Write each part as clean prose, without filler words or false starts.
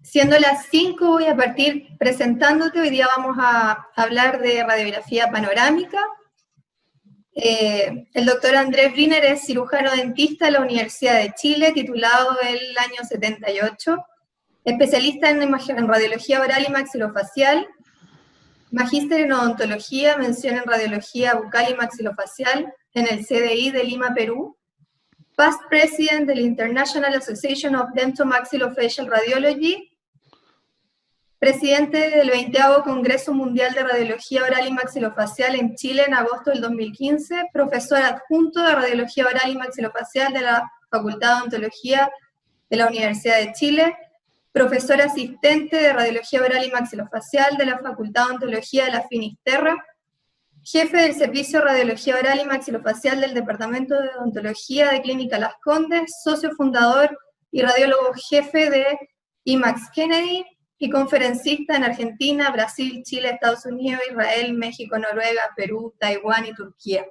Siendo las 5, voy a partir presentándote. Hoy día vamos a hablar de radiografía panorámica. El doctor Andrés Briner es cirujano dentista de la Universidad de Chile, titulado el año 78, especialista en radiología oral y maxilofacial, magíster en odontología, mención en radiología bucal y maxilofacial en el CDI de Lima, Perú, past president del International Association of Dentomaxillofacial Radiology, presidente del 20º Congreso Mundial de Radiología Oral y Maxilofacial en Chile en agosto del 2015, profesor adjunto de Radiología Oral y Maxilofacial de la Facultad de Odontología de la Universidad de Chile, profesor asistente de Radiología Oral y Maxilofacial de la Facultad de Odontología de la Finisterra, jefe del Servicio de Radiología Oral y Maxilofacial del Departamento de Odontología de Clínica Las Condes, socio fundador y radiólogo jefe de IMAX Kennedy, y conferencista en Argentina, Brasil, Chile, Estados Unidos, Israel, México, Noruega, Perú, Taiwán y Turquía.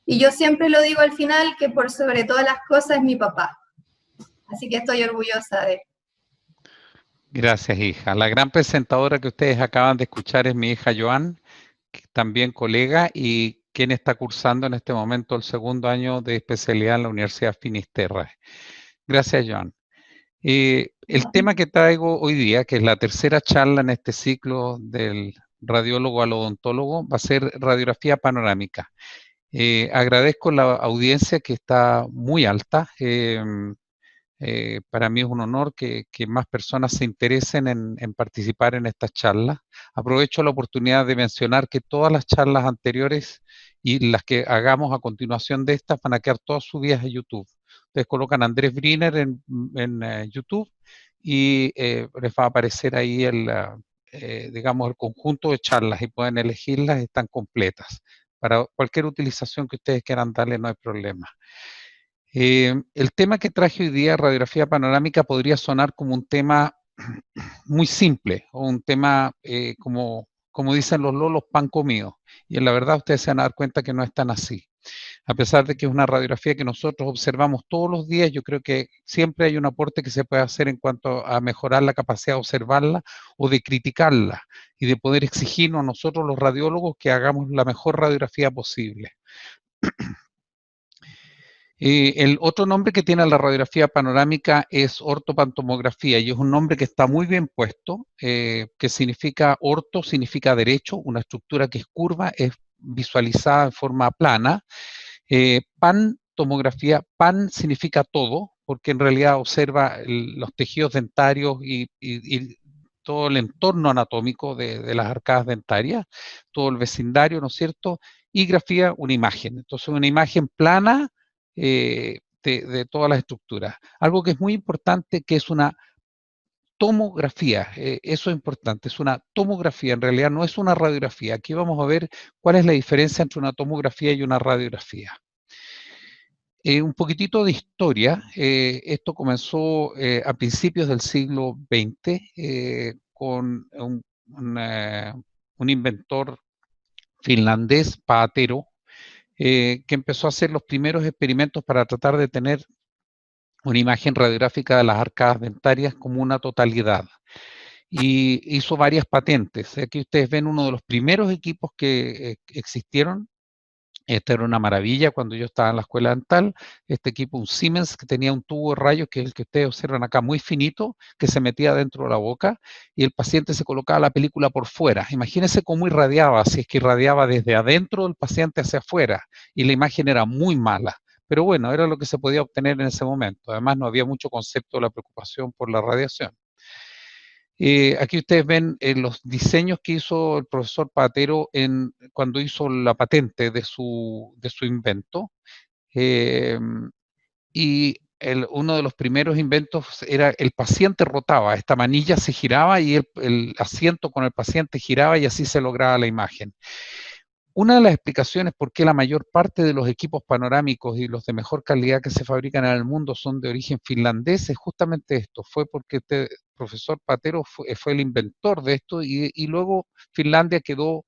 Y yo siempre lo digo al final, que por sobre todas las cosas es mi papá. Así que estoy orgullosa de él. Gracias, hija. La gran presentadora que ustedes acaban de escuchar es mi hija Joan, también colega, y quien está cursando en este momento el 2º año de especialidad en la Universidad Finisterra. Gracias, Joan. El tema que traigo hoy día, que es la tercera charla en este ciclo del radiólogo al odontólogo, va a ser radiografía panorámica. Agradezco la audiencia que está muy alta. Para mí es un honor que más personas se interesen en participar en estas charlas. Aprovecho la oportunidad de mencionar que todas las charlas anteriores y las que hagamos a continuación de estas van a quedar todas subidas a YouTube. Ustedes colocan Andrés Briner en YouTube y les va a aparecer ahí digamos, el conjunto de charlas y pueden elegirlas, están completas. Para cualquier utilización que ustedes quieran darle no hay problema. El tema que traje hoy día, radiografía panorámica, podría sonar como un tema muy simple o un tema como dicen los lolos, pan comido. Y en la verdad ustedes se van a dar cuenta que no es tan así. A pesar de que es una radiografía que nosotros observamos todos los días, yo creo que siempre hay un aporte que se puede hacer en cuanto a mejorar la capacidad de observarla o de criticarla y de poder exigirnos a nosotros los radiólogos que hagamos la mejor radiografía posible. El otro nombre que tiene la radiografía panorámica es ortopantomografía y es un nombre que está muy bien puesto, que significa orto, significa derecho, una estructura que es curva, es visualizada en forma plana. Pantomografía, pan significa todo, porque en realidad observa los tejidos dentarios y todo el entorno anatómico de las arcadas dentarias, todo el vecindario, ¿no es cierto? Y grafía, una imagen. Entonces, una imagen plana de todas las estructuras. Algo que es muy importante, que es una tomografía, eso es importante, es una tomografía, en realidad no es una radiografía. Aquí vamos a ver cuál es la diferencia entre una tomografía y una radiografía. Un poquitito de historia, esto comenzó a principios del siglo XX con un inventor finlandés, Paatero, que empezó a hacer los primeros experimentos para tratar de tener una imagen radiográfica de las arcadas dentarias como una totalidad. Y hizo varias patentes. Aquí ustedes ven uno de los primeros equipos que existieron. Esta era una maravilla cuando yo estaba en la escuela dental. Este equipo, un Siemens, que tenía un tubo de rayos, que es el que ustedes observan acá, muy finito, que se metía dentro de la boca y el paciente se colocaba la película por fuera. Imagínense cómo irradiaba, si es que irradiaba desde adentro del paciente hacia afuera y la imagen era muy mala. Pero bueno, era lo que se podía obtener en ese momento. Además, no había mucho concepto de la preocupación por la radiación. Aquí ustedes ven los diseños que hizo el profesor Paatero cuando hizo la patente de su invento. Y uno de los primeros inventos era el paciente rotaba, esta manilla se giraba y el asiento con el paciente giraba y así se lograba la imagen. Una de las explicaciones por qué la mayor parte de los equipos panorámicos y los de mejor calidad que se fabrican en el mundo son de origen finlandés es justamente esto, fue porque este profesor Paatero fue el inventor de esto y luego Finlandia quedó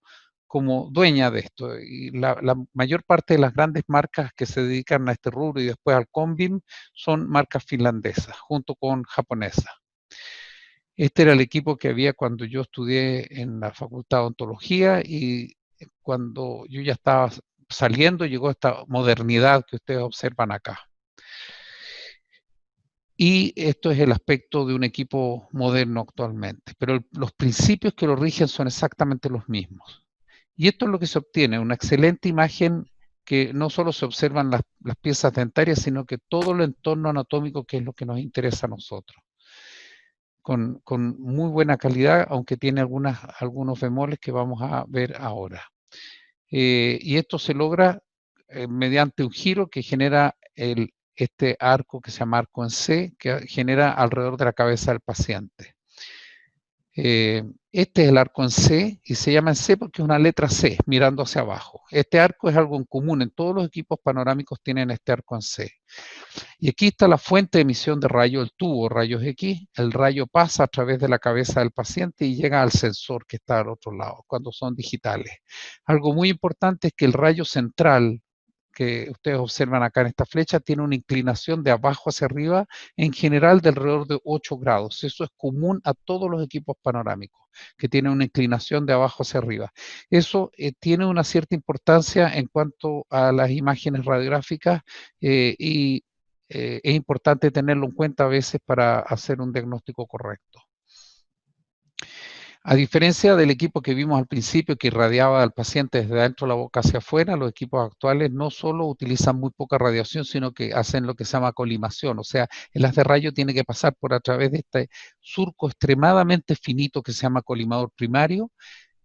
como dueña de esto. Y la mayor parte de las grandes marcas que se dedican a este rubro y después al Combim son marcas finlandesas, junto con japonesas. Este era el equipo que había cuando yo estudié en la Facultad de Odontología, y cuando yo ya estaba saliendo llegó esta modernidad que ustedes observan acá. Y esto es el aspecto de un equipo moderno actualmente, pero los principios que lo rigen son exactamente los mismos. Y esto es lo que se obtiene, una excelente imagen que no solo se observan las piezas dentarias, sino que todo el entorno anatómico, que es lo que nos interesa a nosotros. Con muy buena calidad, aunque tiene algunos bemoles que vamos a ver ahora. Y esto se logra mediante un giro que genera este arco que se llama arco en C, que genera alrededor de la cabeza del paciente. Este es el arco en C, y se llama en C porque es una letra C, mirando hacia abajo. Este arco es algo en común, en todos los equipos panorámicos tienen este arco en C. Y aquí está la fuente de emisión de rayo, el tubo rayos X. El rayo pasa a través de la cabeza del paciente y llega al sensor que está al otro lado, cuando son digitales. Algo muy importante es que el rayo central que ustedes observan acá en esta flecha tiene una inclinación de abajo hacia arriba, en general de alrededor de 8 grados. Eso es común a todos los equipos panorámicos, que tienen una inclinación de abajo hacia arriba. Eso tiene una cierta importancia en cuanto a las imágenes radiográficas, y es importante tenerlo en cuenta a veces para hacer un diagnóstico correcto. A diferencia del equipo que vimos al principio, que irradiaba al paciente desde adentro de la boca hacia afuera, los equipos actuales no solo utilizan muy poca radiación, sino que hacen lo que se llama colimación. O sea, el haz de rayo tiene que pasar por a través de este surco extremadamente finito que se llama colimador primario,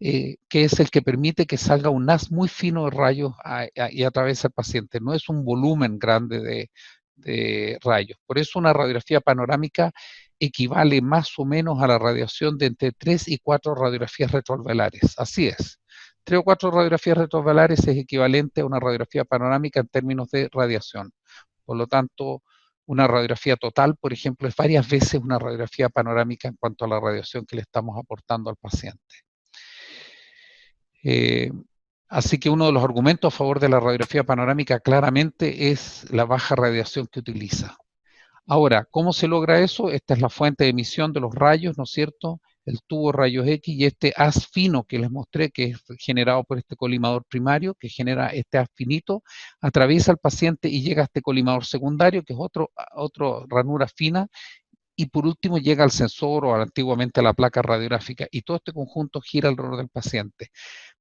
que es el que permite que salga un haz muy fino de rayos y atraviesa al paciente. No es un volumen grande de rayos. Por eso una radiografía panorámica equivale más o menos a la radiación de entre 3 y 4 radiografías retroalveolares. Así es. 3 o 4 radiografías retroalveolares es equivalente a una radiografía panorámica en términos de radiación. Por lo tanto, una radiografía total, por ejemplo, es varias veces una radiografía panorámica en cuanto a la radiación que le estamos aportando al paciente. Así que uno de los argumentos a favor de la radiografía panorámica claramente es la baja radiación que utiliza. Ahora, ¿cómo se logra eso? Esta es la fuente de emisión de los rayos, ¿no es cierto? El tubo rayos X y este haz fino que les mostré, que es generado por este colimador primario, que genera este haz finito, atraviesa al paciente y llega a este colimador secundario, que es otra ranura fina, y por último llega al sensor o antiguamente a la placa radiográfica, y todo este conjunto gira alrededor del paciente.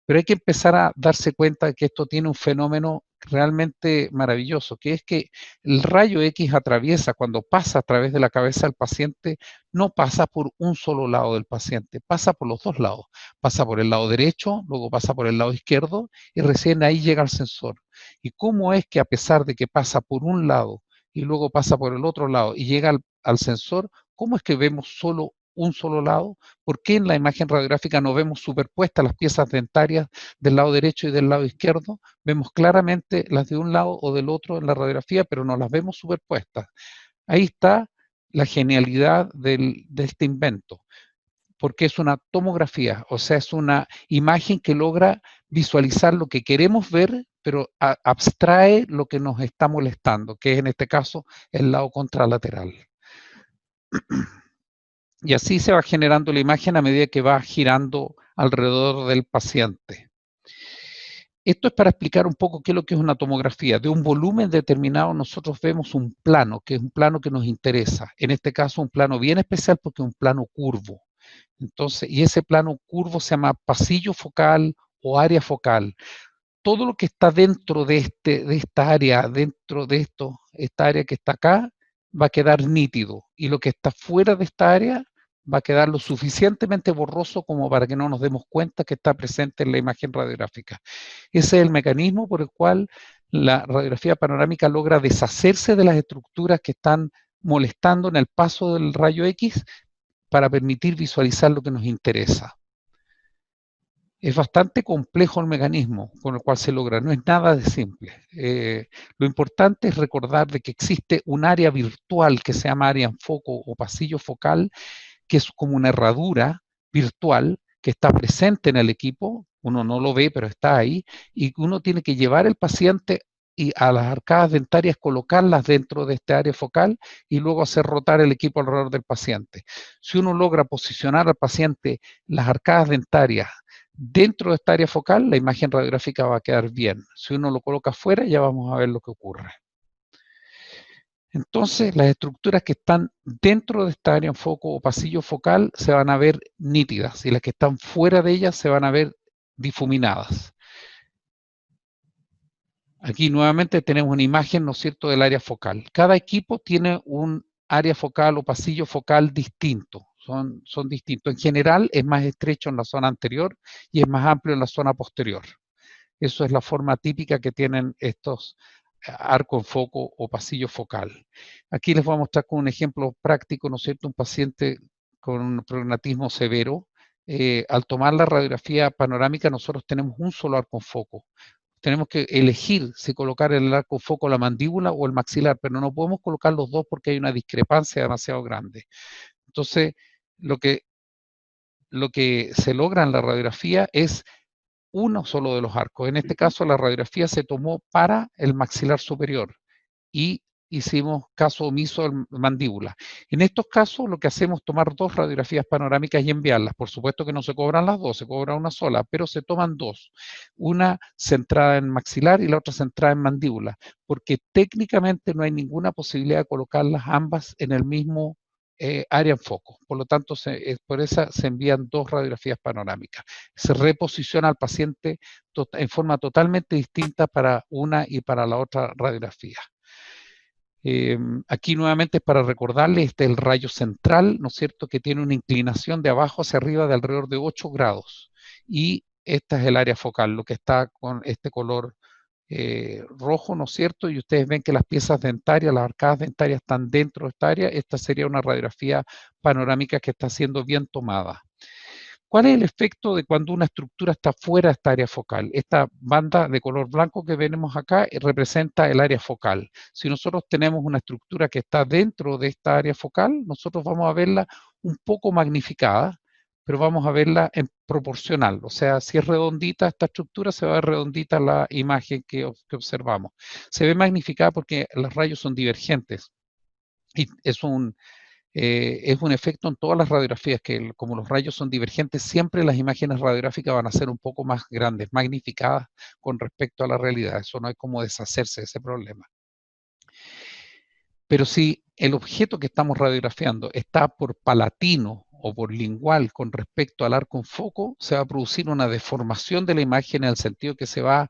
Pero hay que empezar a darse cuenta de que esto tiene un fenómeno realmente maravilloso, que es que el rayo X atraviesa, cuando pasa a través de la cabeza del paciente, no pasa por un solo lado del paciente, pasa por los dos lados. Pasa por el lado derecho, luego pasa por el lado izquierdo, y recién ahí llega al sensor. ¿Y cómo es que a pesar de que pasa por un lado y luego pasa por el otro lado y llega al sensor, cómo es que vemos solo un solo lado? ¿Por qué en la imagen radiográfica no vemos superpuestas las piezas dentarias del lado derecho y del lado izquierdo? Vemos claramente las de un lado o del otro en la radiografía, pero no las vemos superpuestas. Ahí está la genialidad de este invento, porque es una tomografía, o sea, es una imagen que logra visualizar lo que queremos ver, pero abstrae lo que nos está molestando, que es en este caso el lado contralateral. Y así se va generando la imagen a medida que va girando alrededor del paciente. Esto es para explicar un poco qué es lo que es una tomografía. De un volumen determinado nosotros vemos un plano, que es un plano que nos interesa. En este caso un plano bien especial porque es un plano curvo. Entonces, y ese plano curvo se llama pasillo focal o área focal. Todo lo que está dentro de esta área, dentro de esta área que está acá, va a quedar nítido. Y lo que está fuera de esta área va a quedar lo suficientemente borroso como para que no nos demos cuenta que está presente en la imagen radiográfica. Ese es el mecanismo por el cual la radiografía panorámica logra deshacerse de las estructuras que están molestando en el paso del rayo X para permitir visualizar lo que nos interesa. Es bastante complejo el mecanismo con el cual se logra, no es nada de simple. Lo importante es recordar de que existe un área virtual que se llama área en foco o pasillo focal, que es como una herradura virtual que está presente en el equipo, uno no lo ve, pero está ahí, y uno tiene que llevar el paciente y a las arcadas dentarias colocarlas dentro de este área focal y luego hacer rotar el equipo alrededor del paciente. Si uno logra posicionar al paciente las arcadas dentarias dentro de esta área focal, la imagen radiográfica va a quedar bien. Si uno lo coloca afuera, ya vamos a ver lo que ocurre. Entonces, las estructuras que están dentro de esta área en foco o pasillo focal se van a ver nítidas y las que están fuera de ellas se van a ver difuminadas. Aquí nuevamente tenemos una imagen, ¿no es cierto?, del área focal. Cada equipo tiene un área focal o pasillo focal distinto, son distintos. En general es más estrecho en la zona anterior y es más amplio en la zona posterior. Eso es la forma típica que tienen estos arco en foco o pasillo focal. Aquí les voy a mostrar con un ejemplo práctico, ¿no es cierto?, un paciente con un prognatismo severo. Al tomar la radiografía panorámica nosotros tenemos un solo arco en foco. Tenemos que elegir si colocar el arco en foco la mandíbula o el maxilar, pero no podemos colocar los dos porque hay una discrepancia demasiado grande. Entonces, lo que se logra en la radiografía es uno solo de los arcos. En este caso, la radiografía se tomó para el maxilar superior y hicimos caso omiso al mandíbula. En estos casos, lo que hacemos es tomar dos radiografías panorámicas y enviarlas. Por supuesto que no se cobran las dos, se cobra una sola, pero se toman dos. Una centrada en maxilar y la otra centrada en mandíbula, porque técnicamente no hay ninguna posibilidad de colocarlas ambas en el mismo área en foco. Por lo tanto, por eso se envían dos radiografías panorámicas. Se reposiciona al paciente en forma totalmente distinta para una y para la otra radiografía. Aquí nuevamente es para recordarles, este es el rayo central, ¿no es cierto?, que tiene una inclinación de abajo hacia arriba de alrededor de 8 grados. Y esta es el área focal, lo que está con este color rojo, ¿no es cierto? Y ustedes ven que las piezas dentarias, las arcadas dentarias están dentro de esta área. Esta sería una radiografía panorámica que está siendo bien tomada. ¿Cuál es el efecto de cuando una estructura está fuera de esta área focal? Esta banda de color blanco que vemos acá representa el área focal. Si nosotros tenemos una estructura que está dentro de esta área focal, nosotros vamos a verla un poco magnificada, pero vamos a verla en proporcional. O sea, si es redondita esta estructura, se va a ver redondita la imagen que observamos. Se ve magnificada porque los rayos son divergentes. Y es un efecto en todas las radiografías, que como los rayos son divergentes, siempre las imágenes radiográficas van a ser un poco más grandes, magnificadas con respecto a la realidad. Eso no hay como deshacerse de ese problema. Pero si el objeto que estamos radiografiando está por palatino o por lingual con respecto al arco en foco, se va a producir una deformación de la imagen en el sentido que se va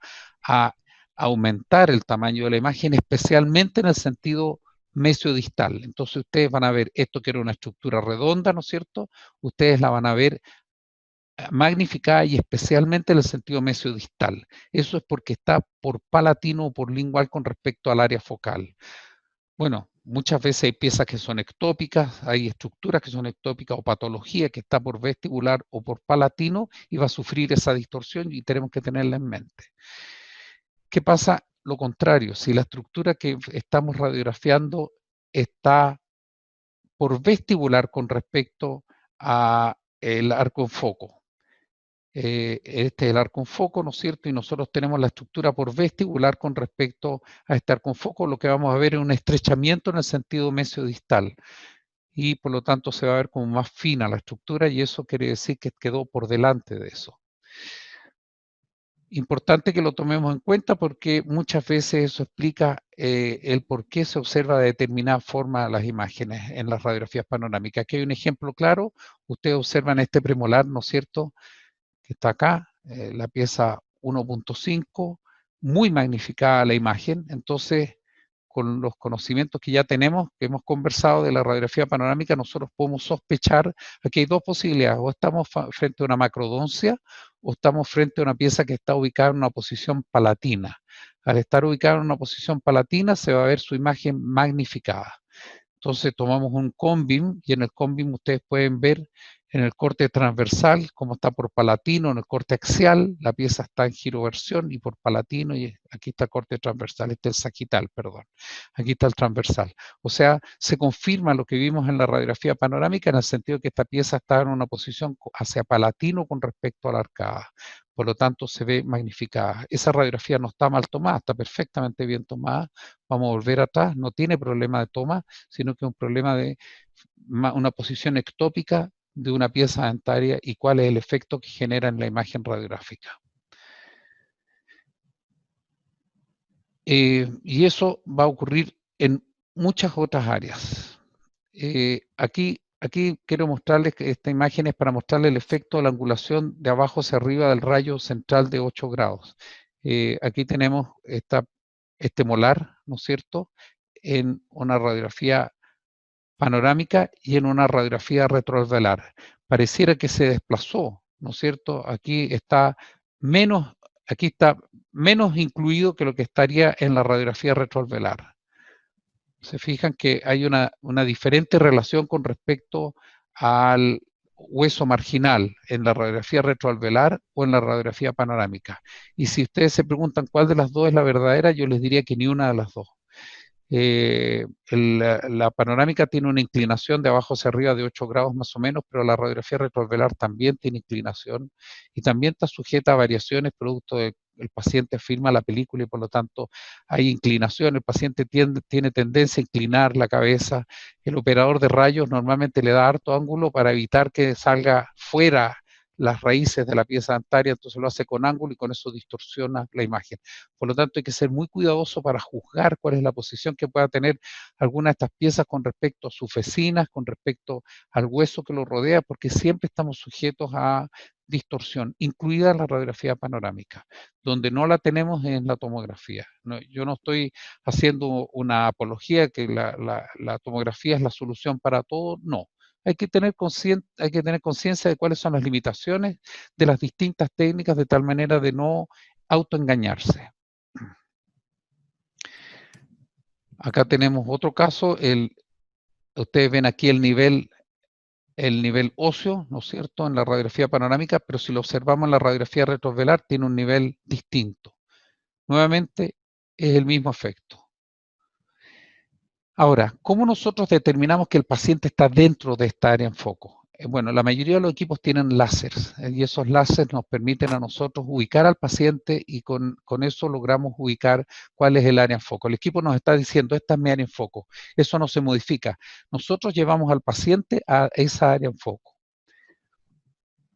a aumentar el tamaño de la imagen, especialmente en el sentido mesiodistal. Entonces ustedes van a ver esto que era una estructura redonda, ¿no es cierto? Ustedes la van a ver magnificada y especialmente en el sentido mesiodistal. Eso es porque está por palatino o por lingual con respecto al área focal. Bueno, muchas veces hay piezas que son ectópicas, hay estructuras que son ectópicas o patología que está por vestibular o por palatino y va a sufrir esa distorsión y tenemos que tenerla en mente. ¿Qué pasa? Lo contrario, si la estructura que estamos radiografiando está por vestibular con respecto a el arco en foco. Este es el arco en foco, ¿no es cierto? Y nosotros tenemos la estructura por vestibular con respecto a este arco en foco. Lo que vamos a ver es un estrechamiento en el sentido mesiodistal. Y por lo tanto se va a ver como más fina la estructura y eso quiere decir que quedó por delante de eso. Importante que lo tomemos en cuenta porque muchas veces eso explica el por qué se observa de determinada forma las imágenes en las radiografías panorámicas. Aquí hay un ejemplo claro. Ustedes observan este premolar, ¿no es cierto?, que está acá, la pieza 1.5, muy magnificada la imagen. Entonces, con los conocimientos que ya tenemos, que hemos conversado de la radiografía panorámica, nosotros podemos sospechar, aquí hay dos posibilidades, o estamos frente a una macrodoncia, o estamos frente a una pieza que está ubicada en una posición palatina. Al estar ubicada en una posición palatina, se va a ver su imagen magnificada. Entonces tomamos un cone-beam y en el cone-beam ustedes pueden ver en el corte transversal cómo está por palatino, en el corte axial la pieza está en giroversión y por palatino, y aquí está el corte transversal, este es el sagital, perdón, aquí está el transversal. O sea, se confirma lo que vimos en la radiografía panorámica en el sentido que esta pieza está en una posición hacia palatino con respecto a la arcada. por lo tanto se ve magnificada. Esa radiografía no está mal tomada, está perfectamente bien tomada. Vamos a volver atrás, no tiene problema de toma, sino que es un problema de una posición ectópica de una pieza dentaria y cuál es el efecto que genera en la imagen radiográfica. Y eso va a ocurrir en muchas otras áreas. Aquí quiero mostrarles que esta imagen es para mostrarles el efecto de la angulación de abajo hacia arriba del rayo central de 8 grados. Aquí tenemos este molar, ¿no es cierto?, en una radiografía panorámica y en una radiografía retroalveolar. Pareciera que se desplazó, ¿no es cierto? Aquí está menos incluido que lo que estaría en la radiografía retroalveolar. Se fijan que hay una diferente relación con respecto al hueso marginal en la radiografía retroalveolar o en la radiografía panorámica. Y si ustedes se preguntan cuál de las dos es la verdadera, yo les diría que ni una de las dos. La panorámica tiene una inclinación de abajo hacia arriba de 8 grados más o menos, pero la radiografía retroalveolar también tiene inclinación y también está sujeta a variaciones producto de el paciente filma la película y por lo tanto hay inclinación, el paciente tiene tendencia a inclinar la cabeza, el operador de rayos normalmente le da harto ángulo para evitar que salga fuera las raíces de la pieza dentaria, entonces lo hace con ángulo y con eso distorsiona la imagen. Por lo tanto, hay que ser muy cuidadoso para juzgar cuál es la posición que pueda tener alguna de estas piezas con respecto a sus vecinas, con respecto al hueso que lo rodea, porque siempre estamos sujetos a distorsión, incluida la radiografía panorámica. Donde no la tenemos en la tomografía. No, yo no estoy haciendo una apología que la tomografía es la solución para todo, no. Hay que tener conciencia de cuáles son las limitaciones de las distintas técnicas de tal manera de no autoengañarse. Acá tenemos otro caso, ustedes ven aquí el nivel óseo, ¿no es cierto?, en la radiografía panorámica, pero si lo observamos en la radiografía retrovelar tiene un nivel distinto. Nuevamente es el mismo efecto. Ahora, ¿cómo nosotros determinamos que el paciente está dentro de esta área en foco? Bueno, la mayoría de los equipos tienen láseres y esos láseres nos permiten a nosotros ubicar al paciente y con eso logramos ubicar cuál es el área en foco. El equipo nos está diciendo, esta es mi área en foco. Eso no se modifica. Nosotros llevamos al paciente a esa área en foco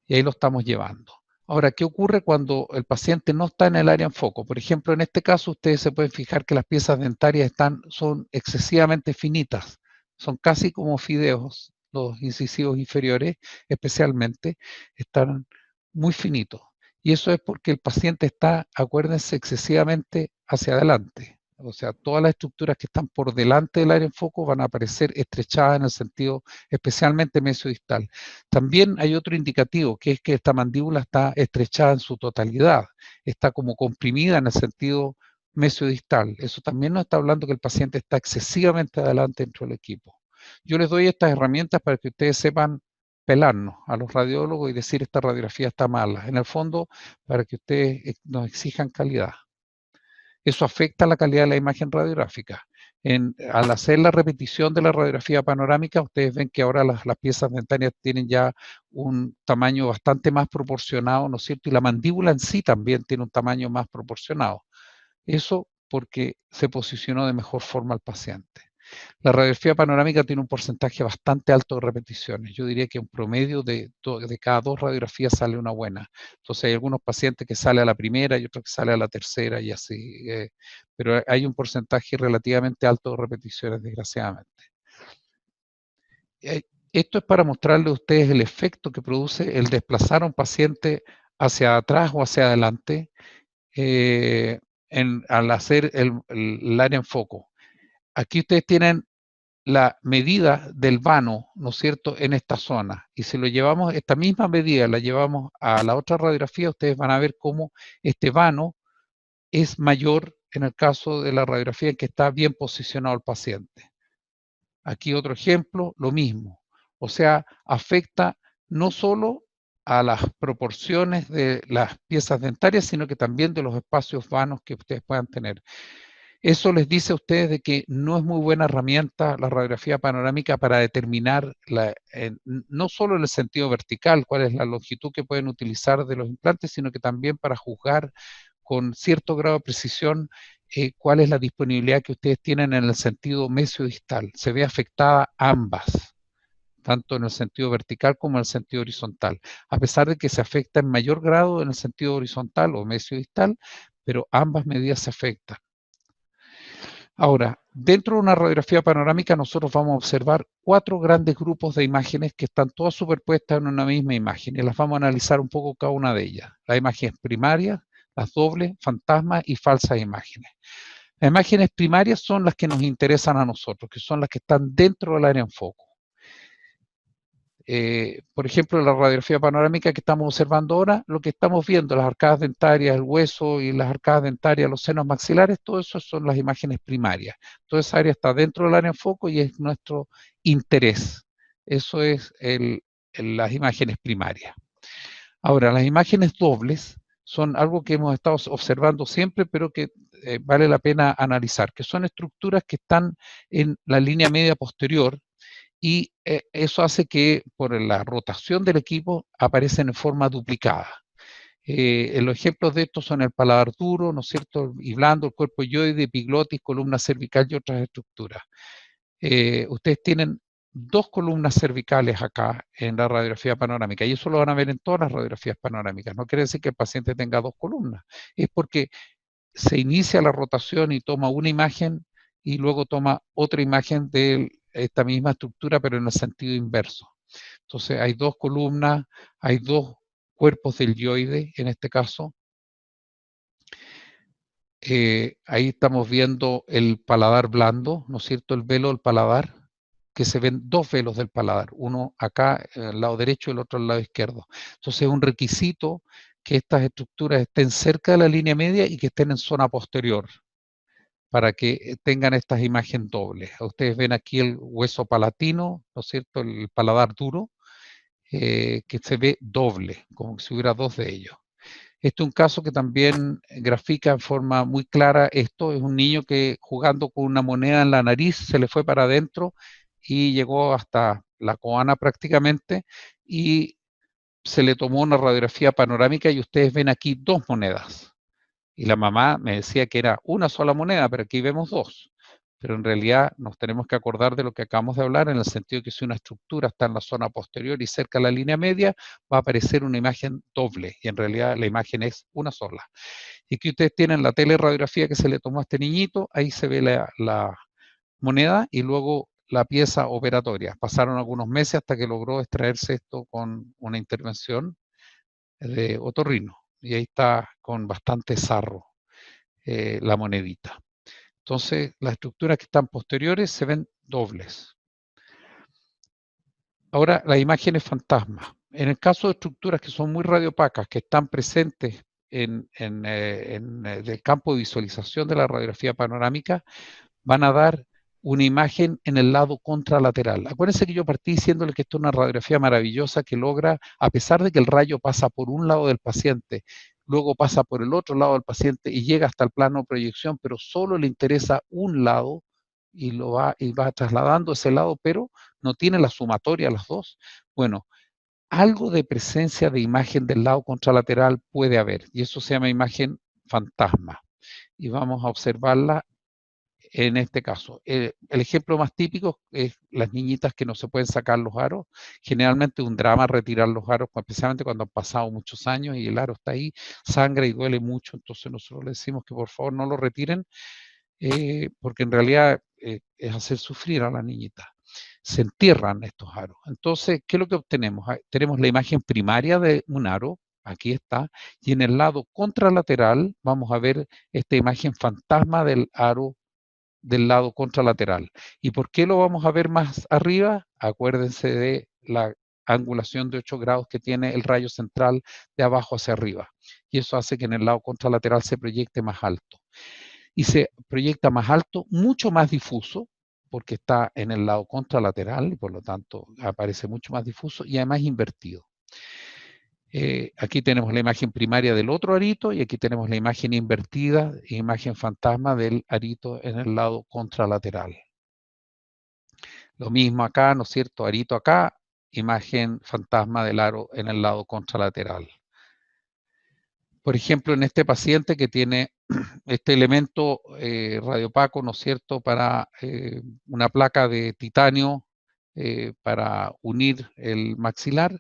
y ahí lo estamos llevando. Ahora, ¿qué ocurre cuando el paciente no está en el área en foco? Por ejemplo, en este caso ustedes se pueden fijar que las piezas dentarias son excesivamente finitas, son casi como fideos, los incisivos inferiores especialmente, están muy finitos. Y eso es porque el paciente está, acuérdense, excesivamente hacia adelante. O sea, todas las estructuras que están por delante del área en foco van a aparecer estrechadas en el sentido especialmente mesiodistal. También hay otro indicativo, que es que esta mandíbula está estrechada en su totalidad, está como comprimida en el sentido mesiodistal. Eso también nos está hablando que el paciente está excesivamente adelante dentro del equipo. Yo les doy estas herramientas para que ustedes sepan pelarnos a los radiólogos y decir esta radiografía está mala. En el fondo, para que ustedes nos exijan calidad. Eso afecta la calidad de la imagen radiográfica. Al hacer la repetición de la radiografía panorámica, ustedes ven que ahora las piezas dentarias tienen ya un tamaño bastante más proporcionado, ¿no es cierto? Y la mandíbula en sí también tiene un tamaño más proporcionado. Eso porque se posicionó de mejor forma al paciente. La radiografía panorámica tiene un porcentaje bastante alto de repeticiones. Yo diría que un promedio de cada 2 radiografías sale una buena. Entonces hay algunos pacientes que sale a la primera y otros que sale a la tercera y así. Pero hay un porcentaje relativamente alto de repeticiones, desgraciadamente. Esto es para mostrarles a ustedes el efecto que produce el desplazar a un paciente hacia atrás o hacia adelante al hacer el área en foco. Aquí ustedes tienen la medida del vano, ¿no es cierto?, en esta zona. Y si lo llevamos, esta misma medida la llevamos a la otra radiografía, ustedes van a ver cómo este vano es mayor en el caso de la radiografía en que está bien posicionado el paciente. Aquí otro ejemplo, lo mismo. O sea, afecta no solo a las proporciones de las piezas dentarias, sino que también de los espacios vanos que ustedes puedan tener. Eso les dice a ustedes de que no es muy buena herramienta la radiografía panorámica para determinar, no solo en el sentido vertical, cuál es la longitud que pueden utilizar de los implantes, sino que también para juzgar con cierto grado de precisión cuál es la disponibilidad que ustedes tienen en el sentido mesiodistal. Se ve afectada ambas, tanto en el sentido vertical como en el sentido horizontal, a pesar de que se afecta en mayor grado en el sentido horizontal o mesiodistal, pero ambas medidas se afectan. Ahora, dentro de una radiografía panorámica nosotros vamos a observar 4 grandes grupos de imágenes que están todas superpuestas en una misma imagen y las vamos a analizar un poco cada una de ellas. Las imágenes primarias, las dobles, fantasmas y falsas imágenes. Las imágenes primarias son las que nos interesan a nosotros, que son las que están dentro del área en foco. Por ejemplo, la radiografía panorámica que estamos observando ahora, lo que estamos viendo, las arcadas dentarias, el hueso y las arcadas dentarias, los senos maxilares, todo eso son las imágenes primarias. Toda esa área está dentro del área en foco y es nuestro interés. Eso es las imágenes primarias. Ahora, las imágenes dobles son algo que hemos estado observando siempre, pero que vale la pena analizar, que son estructuras que están en la línea media posterior, y eso hace que por la rotación del equipo aparecen en forma duplicada. Los ejemplos de estos son el paladar duro, ¿no es cierto?, y blando, el cuerpo yoide, epiglotis, columna cervical y otras estructuras. Ustedes tienen 2 columnas cervicales acá en la radiografía panorámica y eso lo van a ver en todas las radiografías panorámicas. No quiere decir que el paciente tenga 2 columnas, es porque se inicia la rotación y toma una imagen y luego toma otra imagen de esta misma estructura, pero en el sentido inverso. Entonces hay 2 columnas, hay 2 cuerpos del yoide en este caso. Ahí estamos viendo el paladar blando, ¿no es cierto?, el velo del paladar, que se ven 2 velos del paladar, uno acá al lado derecho y el otro al lado izquierdo. Entonces es un requisito que estas estructuras estén cerca de la línea media y que estén en zona posterior, para que tengan estas imágenes dobles. Ustedes ven aquí el hueso palatino, ¿no es cierto?, el paladar duro, que se ve doble, como si hubiera 2 de ellos. Este es un caso que también grafica en forma muy clara esto. Es un niño que jugando con una moneda en la nariz se le fue para adentro y llegó hasta la coana prácticamente y se le tomó una radiografía panorámica y ustedes ven aquí 2 monedas. Y la mamá me decía que era una sola moneda, pero aquí vemos 2. Pero en realidad nos tenemos que acordar de lo que acabamos de hablar, en el sentido de que si una estructura está en la zona posterior y cerca de la línea media, va a aparecer una imagen doble, y en realidad la imagen es una sola. Y aquí ustedes tienen la teleradiografía que se le tomó a este niñito, ahí se ve la moneda y luego la pieza operatoria. Pasaron algunos meses hasta que logró extraerse esto con una intervención de otorrino, y ahí está con bastante sarro la monedita. Entonces, las estructuras que están posteriores se ven dobles. Ahora, las imágenes fantasma. En el caso de estructuras que son muy radiopacas, que están presentes en el campo de visualización de la radiografía panorámica, van a dar una imagen en el lado contralateral. Acuérdense que yo partí diciéndole que esto es una radiografía maravillosa que logra, a pesar de que el rayo pasa por un lado del paciente, luego pasa por el otro lado del paciente y llega hasta el plano de proyección, pero solo le interesa un lado y va trasladando ese lado, pero no tiene la sumatoria a las dos. Bueno, algo de presencia de imagen del lado contralateral puede haber, y eso se llama imagen fantasma. Y vamos a observarla en este caso. El ejemplo más típico es las niñitas que no se pueden sacar los aros. Generalmente es un drama retirar los aros, especialmente cuando han pasado muchos años y el aro está ahí, sangra y duele mucho. Entonces nosotros les decimos que por favor no lo retiren, porque en realidad es hacer sufrir a la niñita. Se entierran estos aros. Entonces, ¿qué es lo que obtenemos? Tenemos la imagen primaria de un aro, aquí está, y en el lado contralateral vamos a ver esta imagen fantasma del aro del lado contralateral. ¿Y por qué lo vamos a ver más arriba? Acuérdense de la angulación de 8 grados que tiene el rayo central de abajo hacia arriba. Y eso hace que en el lado contralateral se proyecte más alto. Y se proyecta más alto, mucho más difuso, porque está en el lado contralateral y por lo tanto aparece mucho más difuso y además invertido. Aquí tenemos la imagen primaria del otro arito y aquí tenemos la imagen invertida, imagen fantasma del arito en el lado contralateral. Lo mismo acá, ¿no es cierto? Arito acá, imagen fantasma del aro en el lado contralateral. Por ejemplo, en este paciente que tiene este elemento radiopaco, ¿no es cierto?, para una placa de titanio para unir el maxilar,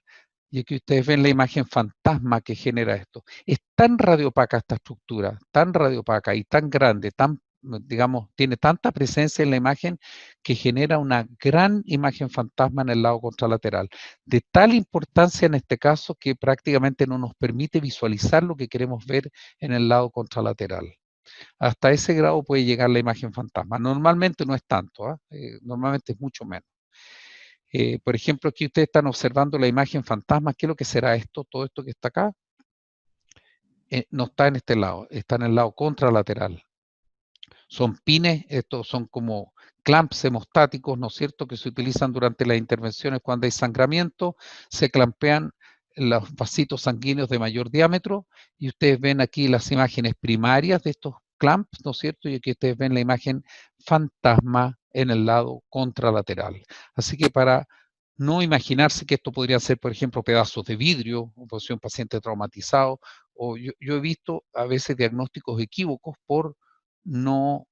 y aquí ustedes ven la imagen fantasma que genera esto. Es tan radiopaca esta estructura, tan radiopaca y tan grande, tan, digamos, tiene tanta presencia en la imagen que genera una gran imagen fantasma en el lado contralateral. De tal importancia en este caso que prácticamente no nos permite visualizar lo que queremos ver en el lado contralateral. Hasta ese grado puede llegar la imagen fantasma. Normalmente no es tanto, normalmente es mucho menos. Por ejemplo, aquí ustedes están observando la imagen fantasma. ¿Qué es lo que será esto? Todo esto que está acá no está en este lado, está en el lado contralateral. Son pines, estos son como clamps hemostáticos, ¿no es cierto?, que se utilizan durante las intervenciones cuando hay sangramiento, se clampean los vasitos sanguíneos de mayor diámetro, y ustedes ven aquí las imágenes primarias de estos clamps, ¿no es cierto?, y aquí ustedes ven la imagen fantasma en el lado contralateral. Así que para no imaginarse que esto podría ser, por ejemplo, pedazos de vidrio, o puede ser un paciente traumatizado, o yo he visto a veces diagnósticos equívocos por no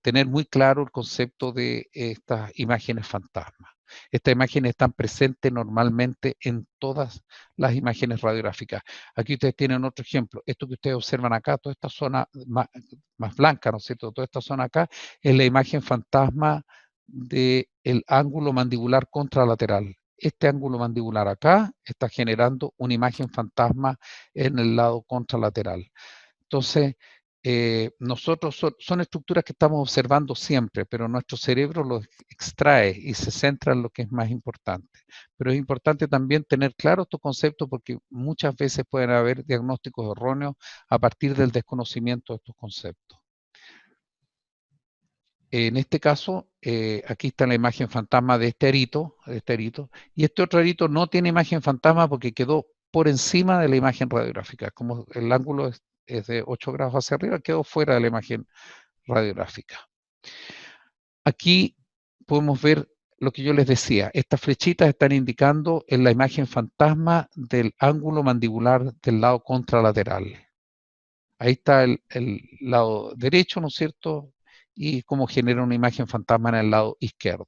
tener muy claro el concepto de estas imágenes fantasmas. Estas imágenes están presentes normalmente en todas las imágenes radiográficas. Aquí ustedes tienen otro ejemplo. Esto que ustedes observan acá, toda esta zona más blanca, ¿no es cierto? Toda esta zona acá es la imagen fantasma del ángulo mandibular contralateral. Este ángulo mandibular acá está generando una imagen fantasma en el lado contralateral. Entonces, nosotros son estructuras que estamos observando siempre, pero nuestro cerebro los extrae y se centra en lo que es más importante. Pero es importante también tener claro estos conceptos porque muchas veces pueden haber diagnósticos erróneos a partir del desconocimiento de estos conceptos. En este caso, aquí está la imagen fantasma de este arito, y este otro arito no tiene imagen fantasma porque quedó por encima de la imagen radiográfica. Como el ángulo es de 8 grados hacia arriba, quedó fuera de la imagen radiográfica. Aquí podemos ver lo que yo les decía. Estas flechitas están indicando en la imagen fantasma del ángulo mandibular del lado contralateral. Ahí está el lado derecho, ¿no es cierto?, y cómo genera una imagen fantasma en el lado izquierdo.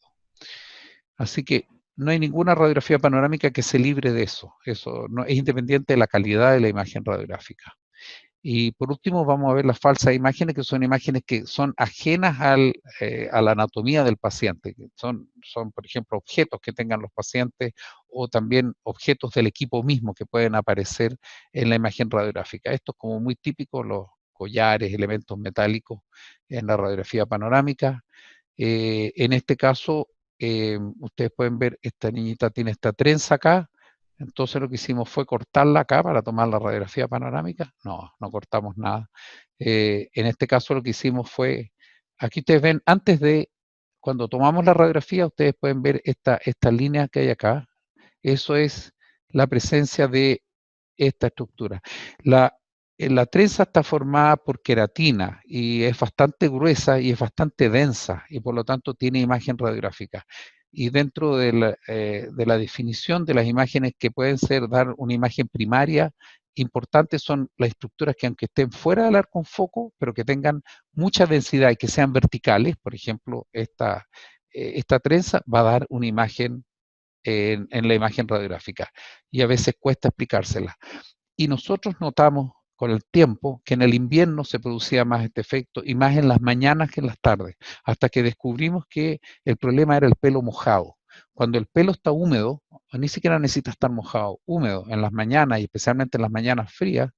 Así que no hay ninguna radiografía panorámica que se libre de eso. Eso no, es independiente de la calidad de la imagen radiográfica. Y por último vamos a ver las falsas imágenes, que son imágenes que son ajenas a la anatomía del paciente. Son, por ejemplo, objetos que tengan los pacientes o también objetos del equipo mismo que pueden aparecer en la imagen radiográfica. Esto es como muy típico, los collares, elementos metálicos en la radiografía panorámica. En este caso, ustedes pueden ver, esta niñita tiene esta trenza acá. Entonces lo que hicimos fue cortarla acá para tomar la radiografía panorámica. No, no cortamos nada. En este caso lo que hicimos fue, aquí ustedes ven, antes de, cuando tomamos la radiografía, ustedes pueden ver esta línea que hay acá. Eso es la presencia de esta estructura. La trenza está formada por queratina y es bastante gruesa y es bastante densa y por lo tanto tiene imagen radiográfica. Y dentro de la definición de las imágenes que pueden dar una imagen primaria, importantes son las estructuras que aunque estén fuera del arco en foco, pero que tengan mucha densidad y que sean verticales. Por ejemplo, esta trenza va a dar una imagen en la imagen radiográfica y a veces cuesta explicársela. Y nosotros notamos con el tiempo que en el invierno se producía más este efecto y más en las mañanas que en las tardes, hasta que descubrimos que el problema era el pelo mojado. Cuando el pelo está húmedo, ni siquiera necesita estar mojado, húmedo en las mañanas y especialmente en las mañanas frías,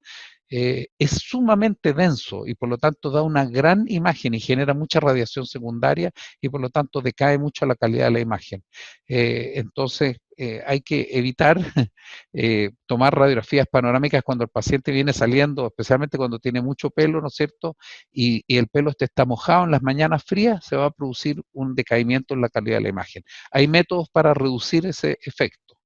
es sumamente denso y por lo tanto da una gran imagen y genera mucha radiación secundaria y por lo tanto decae mucho la calidad de la imagen. Entonces hay que evitar tomar radiografías panorámicas cuando el paciente viene saliendo, especialmente cuando tiene mucho pelo, ¿no es cierto? Y el pelo está mojado en las mañanas frías, se va a producir un decaimiento en la calidad de la imagen. Hay métodos para reducir ese efecto,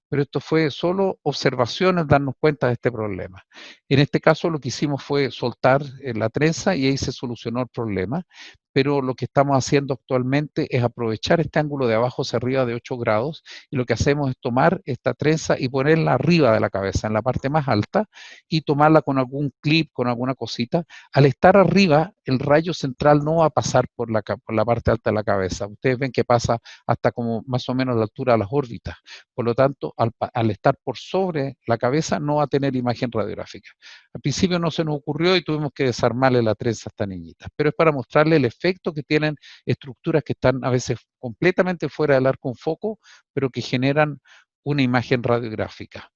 pero esto fue solo observaciones, darnos cuenta de este problema. En este caso lo que hicimos fue soltar la trenza y ahí se solucionó el problema, pero lo que estamos haciendo actualmente es aprovechar este ángulo de abajo hacia arriba de 8 grados y lo que hacemos es tomar esta trenza y ponerla arriba de la cabeza, en la parte más alta, y tomarla con algún clip, con alguna cosita. Al estar arriba, el rayo central no va a pasar por la parte alta de la cabeza. Ustedes ven que pasa hasta como más o menos la altura de las órbitas. Por lo tanto, al estar por sobre la cabeza, no va a tener imagen radiográfica. Al principio no se nos ocurrió y tuvimos que desarmarle la trenza a esta niñita, pero es para mostrarle el efecto que tienen estructuras que están a veces completamente fuera del arco en foco, pero que generan una imagen radiográfica.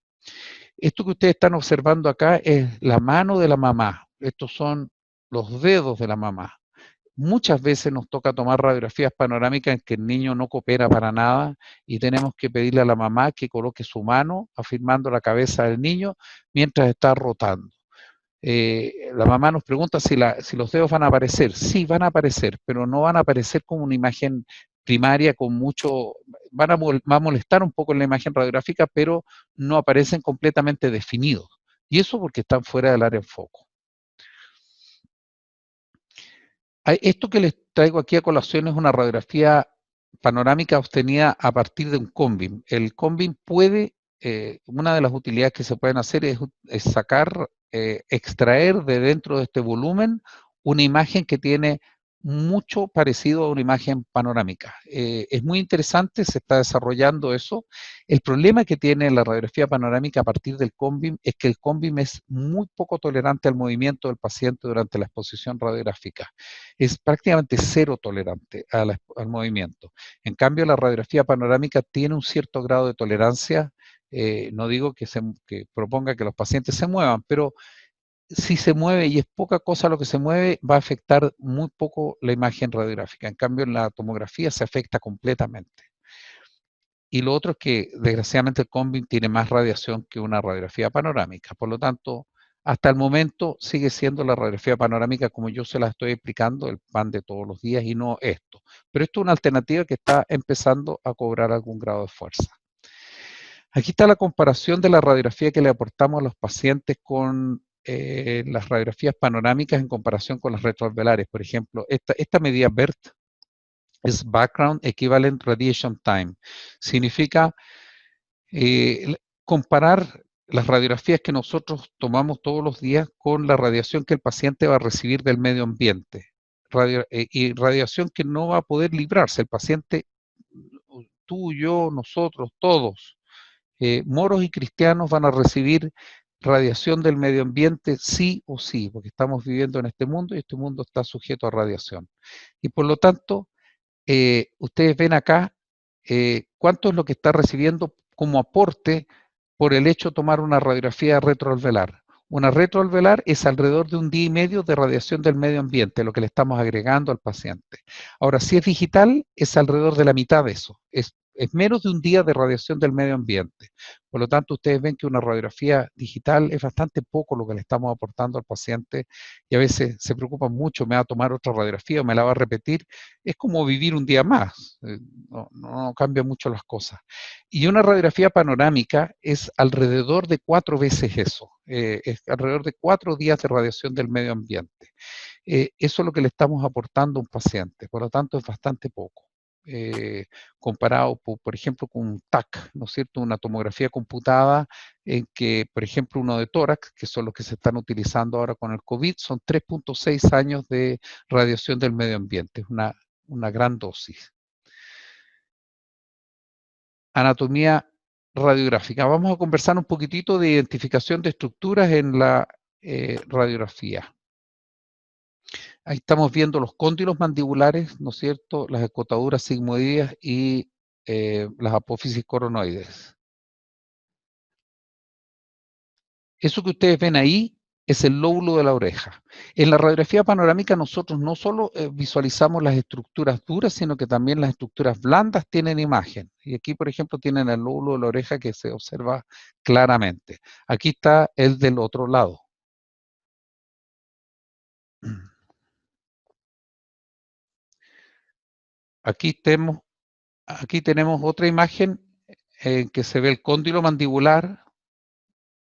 Esto que ustedes están observando acá es la mano de la mamá. Estos son los dedos de la mamá. Muchas veces nos toca tomar radiografías panorámicas en que el niño no coopera para nada y tenemos que pedirle a la mamá que coloque su mano afirmando la cabeza del niño mientras está rotando. La mamá nos pregunta si los dedos van a aparecer. Sí, van a aparecer, pero no van a aparecer como una imagen primaria con mucho, va a molestar un poco en la imagen radiográfica, pero no aparecen completamente definidos. Y eso porque están fuera del área de foco. Esto que les traigo aquí a colación es una radiografía panorámica obtenida a partir de un COMBIM. El COMBIM puede, una de las utilidades que se pueden hacer es sacar, extraer de dentro de este volumen una imagen que tiene mucho parecido a una imagen panorámica. Es muy interesante, se está desarrollando eso. El problema que tiene la radiografía panorámica a partir del COMBIM es que el COMBIM es muy poco tolerante al movimiento del paciente durante la exposición radiográfica. Es prácticamente cero tolerante al movimiento. En cambio, la radiografía panorámica tiene un cierto grado de tolerancia. No digo que proponga que los pacientes se muevan, pero si se mueve y es poca cosa lo que se mueve, va a afectar muy poco la imagen radiográfica. En cambio, en la tomografía se afecta completamente. Y lo otro es que, desgraciadamente, el COMBIM tiene más radiación que una radiografía panorámica. Por lo tanto, hasta el momento sigue siendo la radiografía panorámica como yo se la estoy explicando, el pan de todos los días, y no esto. Pero esto es una alternativa que está empezando a cobrar algún grado de fuerza. Aquí está la comparación de la radiografía que le aportamos a los pacientes con las radiografías panorámicas en comparación con las retroalveolares. Por ejemplo, esta medida BERT es Background Equivalent Radiation Time. Significa comparar las radiografías que nosotros tomamos todos los días con la radiación que el paciente va a recibir del medio ambiente. Y radiación que no va a poder librarse. El paciente, tú, yo, nosotros, todos, moros y cristianos van a recibir radiación del medio ambiente sí o sí, porque estamos viviendo en este mundo y este mundo está sujeto a radiación. Y por lo tanto, ustedes ven acá cuánto es lo que está recibiendo como aporte por el hecho de tomar una radiografía retroalveolar. Una retroalveolar es alrededor de 1 día y medio de radiación del medio ambiente, lo que le estamos agregando al paciente. Ahora, si es digital, es alrededor de la mitad de eso. Es menos de 1 día de radiación del medio ambiente. Por lo tanto, ustedes ven que una radiografía digital es bastante poco lo que le estamos aportando al paciente y a veces se preocupan mucho, me va a tomar otra radiografía o me la va a repetir. Es como vivir un día más, no cambia mucho las cosas. Y una radiografía panorámica es alrededor de 4 veces eso, es alrededor de 4 días de radiación del medio ambiente. Eso es lo que le estamos aportando a un paciente, por lo tanto es bastante poco. Comparado, por ejemplo, con un TAC, ¿no es cierto? Una tomografía computada en que, por ejemplo, uno de tórax, que son los que se están utilizando ahora con el COVID, son 3.6 años de radiación del medio ambiente, es una gran dosis. Anatomía radiográfica. Vamos a conversar un poquitito de identificación de estructuras en la radiografía. Ahí estamos viendo los cóndilos mandibulares, ¿no es cierto? Las escotaduras sigmoideas y las apófisis coronoides. Eso que ustedes ven ahí es el lóbulo de la oreja. En la radiografía panorámica nosotros no solo visualizamos las estructuras duras, sino que también las estructuras blandas tienen imagen. Y aquí, por ejemplo, tienen el lóbulo de la oreja que se observa claramente. Aquí está el del otro lado. Aquí tenemos otra imagen en que se ve el cóndilo mandibular.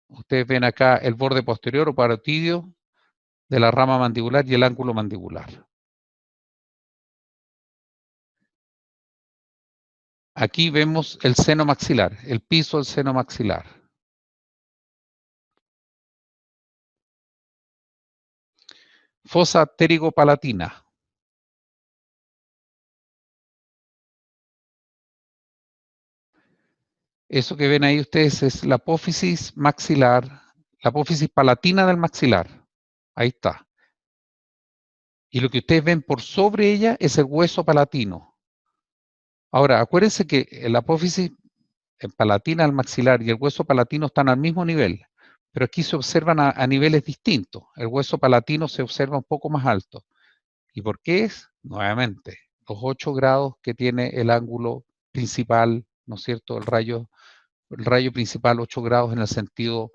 Ustedes ven acá el borde posterior o parotidio de la rama mandibular y el ángulo mandibular. Aquí vemos el seno maxilar, el piso del seno maxilar. Fosa pterigopalatina. Eso que ven ahí ustedes es la apófisis maxilar, la apófisis palatina del maxilar. Ahí está. Y lo que ustedes ven por sobre ella es el hueso palatino. Ahora, acuérdense que la apófisis palatina del maxilar y el hueso palatino están al mismo nivel, pero aquí se observan a niveles distintos. El hueso palatino se observa un poco más alto. ¿Y por qué es? Nuevamente, los 8 grados que tiene el ángulo principal, ¿no es cierto? El rayo principal 8 grados en el sentido,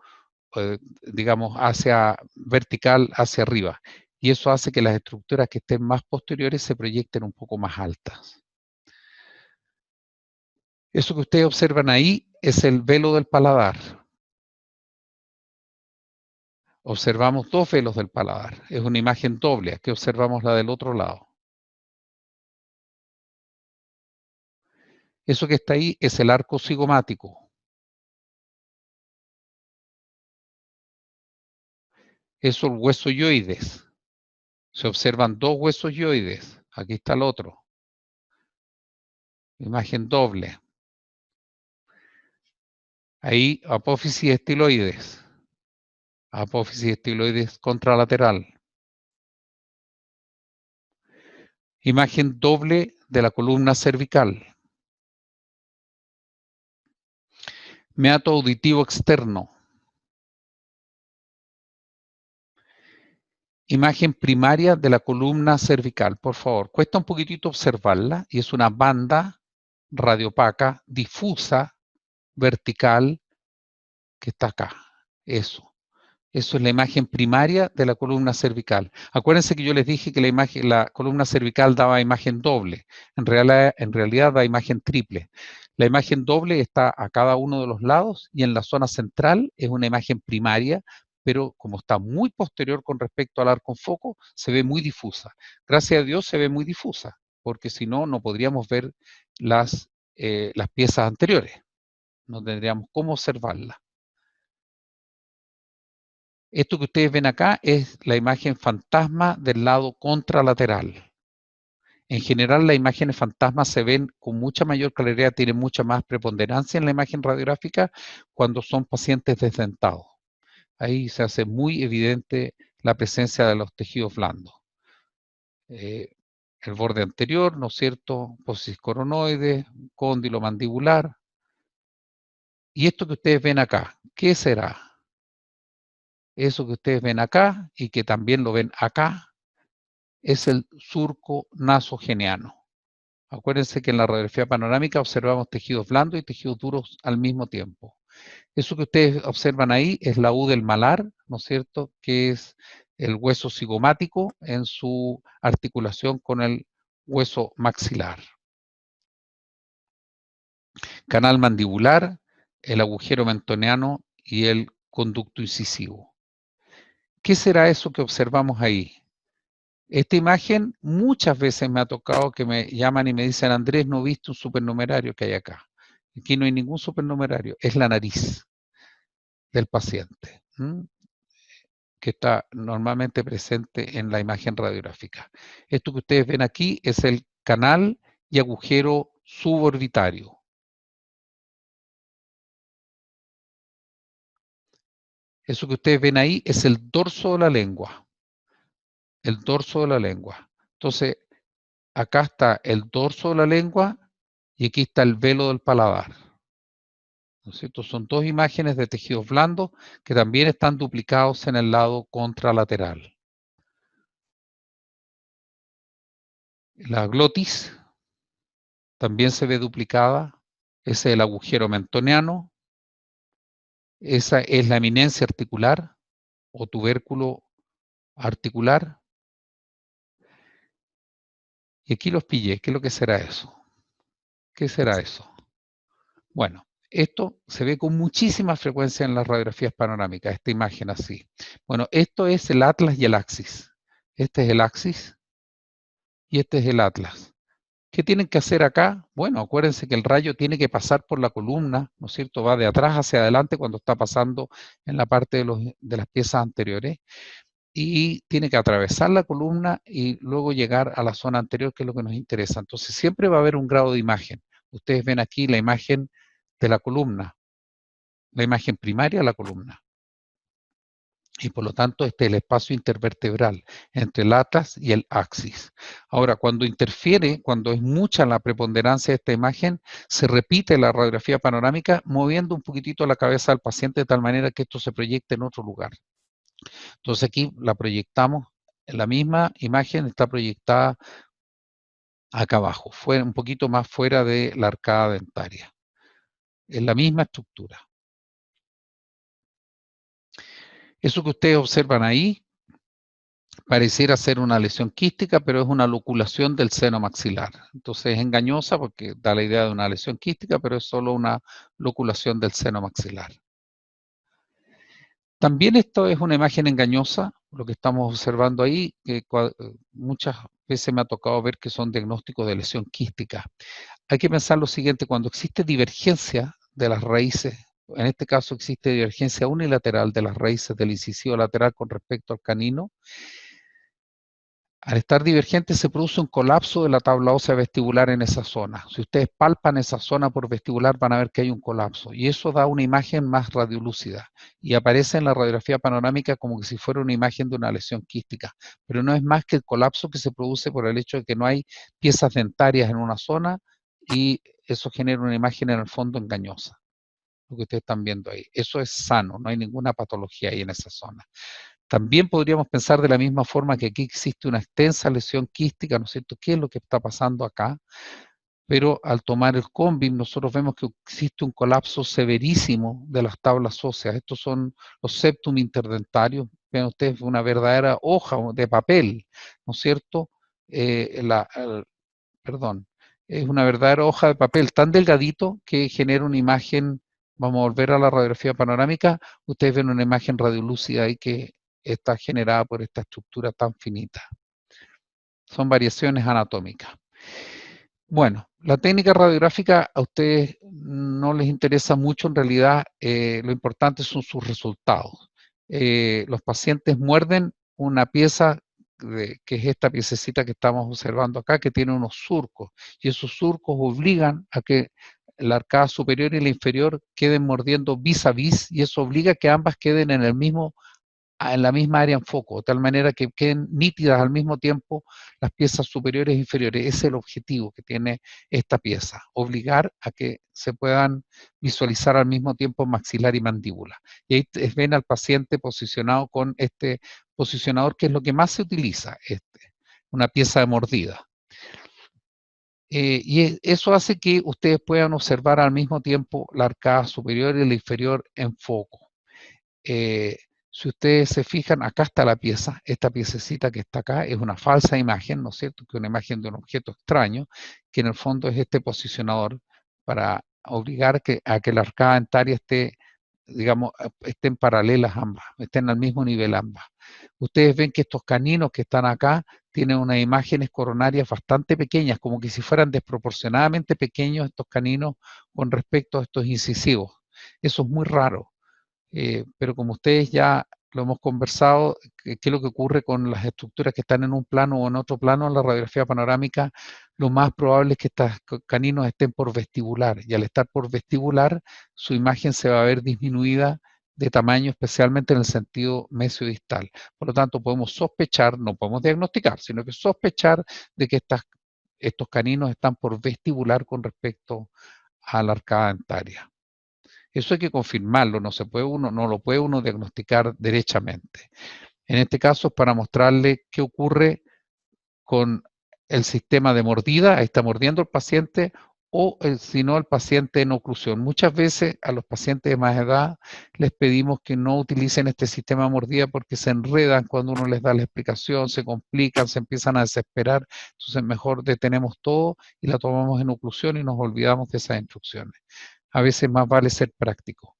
digamos, hacia vertical, hacia arriba. Y eso hace que las estructuras que estén más posteriores se proyecten un poco más altas. Eso que ustedes observan ahí es el velo del paladar. Observamos 2 velos del paladar. Es una imagen doble. Aquí observamos la del otro lado. Eso que está ahí es el arco cigomático. Eso el hueso yoides. Se observan 2 huesos yoides. Aquí está el otro. Imagen doble. Ahí apófisis estiloides. Apófisis estiloides contralateral. Imagen doble de la columna cervical. Meato auditivo externo. Imagen primaria de la columna cervical, por favor. Cuesta un poquitito observarla y es una banda radiopaca, difusa, vertical, que está acá. Eso. Eso es la imagen primaria de la columna cervical. Acuérdense que yo les dije que la columna cervical daba imagen doble. En realidad da imagen triple. La imagen doble está a cada uno de los lados y en la zona central es una imagen primaria, pero como está muy posterior con respecto al arco en foco, se ve muy difusa. Gracias a Dios se ve muy difusa, porque si no, no podríamos ver las piezas anteriores. No tendríamos cómo observarlas. Esto que ustedes ven acá es la imagen fantasma del lado contralateral. En general, las imágenes fantasmas se ven con mucha mayor claridad, tienen mucha más preponderancia en la imagen radiográfica cuando son pacientes desdentados. Ahí se hace muy evidente la presencia de los tejidos blandos. El borde anterior, ¿no es cierto? Apófisis coronoide, cóndilo mandibular. Y esto que ustedes ven acá, ¿qué será? Eso que ustedes ven acá y que también lo ven acá, es el surco nasogeniano. Acuérdense que en la radiografía panorámica observamos tejidos blandos y tejidos duros al mismo tiempo. Eso que ustedes observan ahí es la U del malar, ¿no es cierto? Que es el hueso cigomático en su articulación con el hueso maxilar. Canal mandibular, el agujero mentoniano y el conducto incisivo. ¿Qué será eso que observamos ahí? Esta imagen muchas veces me ha tocado que me llaman y me dicen, Andrés, ¿no viste un supernumerario que hay acá? Aquí no hay ningún supernumerario, es la nariz del paciente, que está normalmente presente en la imagen radiográfica. Esto que ustedes ven aquí es el canal y agujero suborbitario. Eso que ustedes ven ahí es el dorso de la lengua. El dorso de la lengua. Entonces, acá está el dorso de la lengua y aquí está el velo del paladar. ¿No es cierto? Son 2 imágenes de tejidos blandos que también están duplicados en el lado contralateral. La glotis también se ve duplicada. Ese es el agujero mentoniano. Esa es la eminencia articular o tubérculo articular. Y aquí los pillé. ¿Qué es lo que será eso? ¿Qué será eso? Bueno, Esto se ve con muchísima frecuencia en las radiografías panorámicas, esta imagen así. Bueno, esto es el atlas y el axis. Este es el axis y este es el atlas. ¿Qué tienen que hacer acá? Bueno, acuérdense que el rayo tiene que pasar por la columna, ¿no es cierto? Va de atrás hacia adelante cuando está pasando en la parte de las piezas anteriores y tiene que atravesar la columna y luego llegar a la zona anterior, que es lo que nos interesa. Entonces siempre va a haber un grado de imagen. Ustedes ven aquí la imagen de la columna, la imagen primaria de la columna. Y por lo tanto, este es el espacio intervertebral entre el atlas y el axis. Ahora, cuando interfiere, cuando es mucha la preponderancia de esta imagen, se repite la radiografía panorámica moviendo un poquitito la cabeza del paciente de tal manera que esto se proyecte en otro lugar. Entonces aquí la proyectamos, la misma imagen está proyectada acá abajo, un poquito más fuera de la arcada dentaria. Es la misma estructura. Eso que ustedes observan ahí pareciera ser una lesión quística, pero es una loculación del seno maxilar. Entonces es engañosa porque da la idea de una lesión quística, pero es solo una loculación del seno maxilar. También esto es una imagen engañosa, lo que estamos observando ahí, que muchas veces me ha tocado ver que son diagnósticos de lesión quística. Hay que pensar lo siguiente, cuando existe divergencia de las raíces, en este caso existe divergencia unilateral de las raíces del incisivo lateral con respecto al canino, al estar divergente se produce un colapso de la tabla ósea vestibular en esa zona. Si ustedes palpan esa zona por vestibular van a ver que hay un colapso y eso da una imagen más radiolúcida y aparece en la radiografía panorámica como que si fuera una imagen de una lesión quística, pero no es más que el colapso que se produce por el hecho de que no hay piezas dentarias en una zona y eso genera una imagen en el fondo engañosa, lo que ustedes están viendo ahí. Eso es sano, no hay ninguna patología ahí en esa zona. También podríamos pensar de la misma forma que aquí existe una extensa lesión quística, ¿no es cierto? ¿Qué es lo que está pasando acá? Pero al tomar el CONVIM nosotros vemos que existe un colapso severísimo de las tablas óseas. Estos son los septum interdentarios. Vean ustedes una verdadera hoja de papel, ¿no es cierto? Perdón, es una verdadera hoja de papel tan delgadito que genera una imagen. Vamos a volver a la radiografía panorámica. Ustedes ven una imagen radiolúcida ahí que está generada por esta estructura tan finita. Son variaciones anatómicas. Bueno, la técnica radiográfica a ustedes no les interesa mucho, en realidad lo importante son sus resultados. Los pacientes muerden una pieza que es esta piececita que estamos observando acá, que tiene unos surcos, y esos surcos obligan a que la arcada superior y la inferior queden mordiendo vis a vis, y eso obliga a que ambas queden en la misma área en foco, de tal manera que queden nítidas al mismo tiempo las piezas superiores e inferiores. Ese es el objetivo que tiene esta pieza, obligar a que se puedan visualizar al mismo tiempo maxilar y mandíbula. Y ahí ven al paciente posicionado con este posicionador, que es lo que más se utiliza, una pieza de mordida. Y eso hace que ustedes puedan observar al mismo tiempo la arcada superior y la inferior en foco. Si ustedes se fijan, acá está la pieza, esta piececita que está acá es una falsa imagen, ¿no es cierto? Que es una imagen de un objeto extraño, que en el fondo es este posicionador para obligar a que la arcada dentaria esté, digamos, estén paralelas ambas, estén al mismo nivel ambas. Ustedes ven que estos caninos que están acá tienen unas imágenes coronarias bastante pequeñas, como que si fueran desproporcionadamente pequeños estos caninos con respecto a estos incisivos. Eso es muy raro. Pero como ustedes ya lo hemos conversado, ¿qué es lo que ocurre con las estructuras que están en un plano o en otro plano en la radiografía panorámica? Lo más probable es que estos caninos estén por vestibular, y al estar por vestibular, su imagen se va a ver disminuida de tamaño, especialmente en el sentido mesiodistal. Por lo tanto, podemos sospechar, no podemos diagnosticar, sino que sospechar de que estos caninos están por vestibular con respecto a la arcada dentaria. Eso hay que confirmarlo, no lo puede uno diagnosticar derechamente. En este caso es para mostrarle qué ocurre con el sistema de mordida, ahí está mordiendo el paciente, o si no, el paciente en oclusión. Muchas veces a los pacientes de más edad les pedimos que no utilicen este sistema de mordida porque se enredan cuando uno les da la explicación, se complican, se empiezan a desesperar, entonces mejor detenemos todo y la tomamos en oclusión y nos olvidamos de esas instrucciones. a veces más vale ser práctico.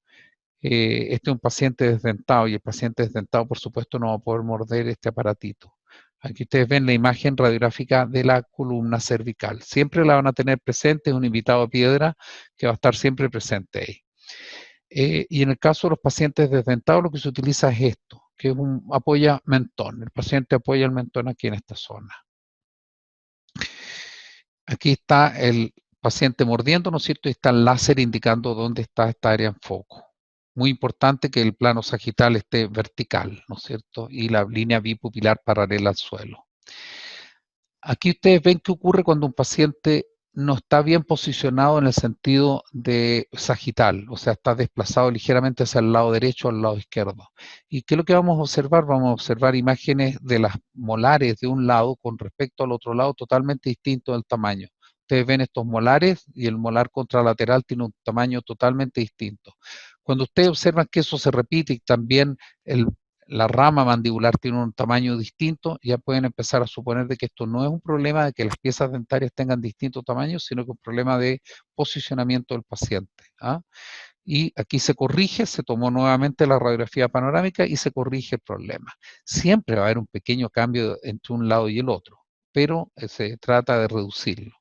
Este es un paciente desdentado y el paciente desdentado, por supuesto, no va a poder morder este aparatito. Aquí ustedes ven la imagen radiográfica de la columna cervical. Siempre la van a tener presente, es un invitado a piedra que va a estar siempre presente ahí. Y en el caso de los pacientes desdentados, lo que se utiliza es esto, que es un apoya-mentón. El paciente apoya el mentón aquí en esta zona. Aquí está el paciente mordiendo, ¿no es cierto? Y está el láser indicando dónde está esta área en foco. Muy importante que el plano sagital esté vertical, ¿no es cierto? Y la línea bipupilar paralela al suelo. Aquí ustedes ven qué ocurre cuando un paciente no está bien posicionado en el sentido de sagital, o sea, está desplazado ligeramente hacia el lado derecho o al lado izquierdo. ¿Y qué es lo que vamos a observar? Vamos a observar imágenes de las molares de un lado con respecto al otro lado totalmente distinto del tamaño. Ustedes ven estos molares y el molar contralateral tiene un tamaño totalmente distinto. Cuando ustedes observan que eso se repite y también la rama mandibular tiene un tamaño distinto, ya pueden empezar a suponer de que esto no es un problema de que las piezas dentarias tengan distintos tamaños, sino que es un problema de posicionamiento del paciente. ¿Ah? Y aquí se corrige, se tomó nuevamente la radiografía panorámica y se corrige el problema. Siempre va a haber un pequeño cambio entre un lado y el otro, pero se trata de reducirlo.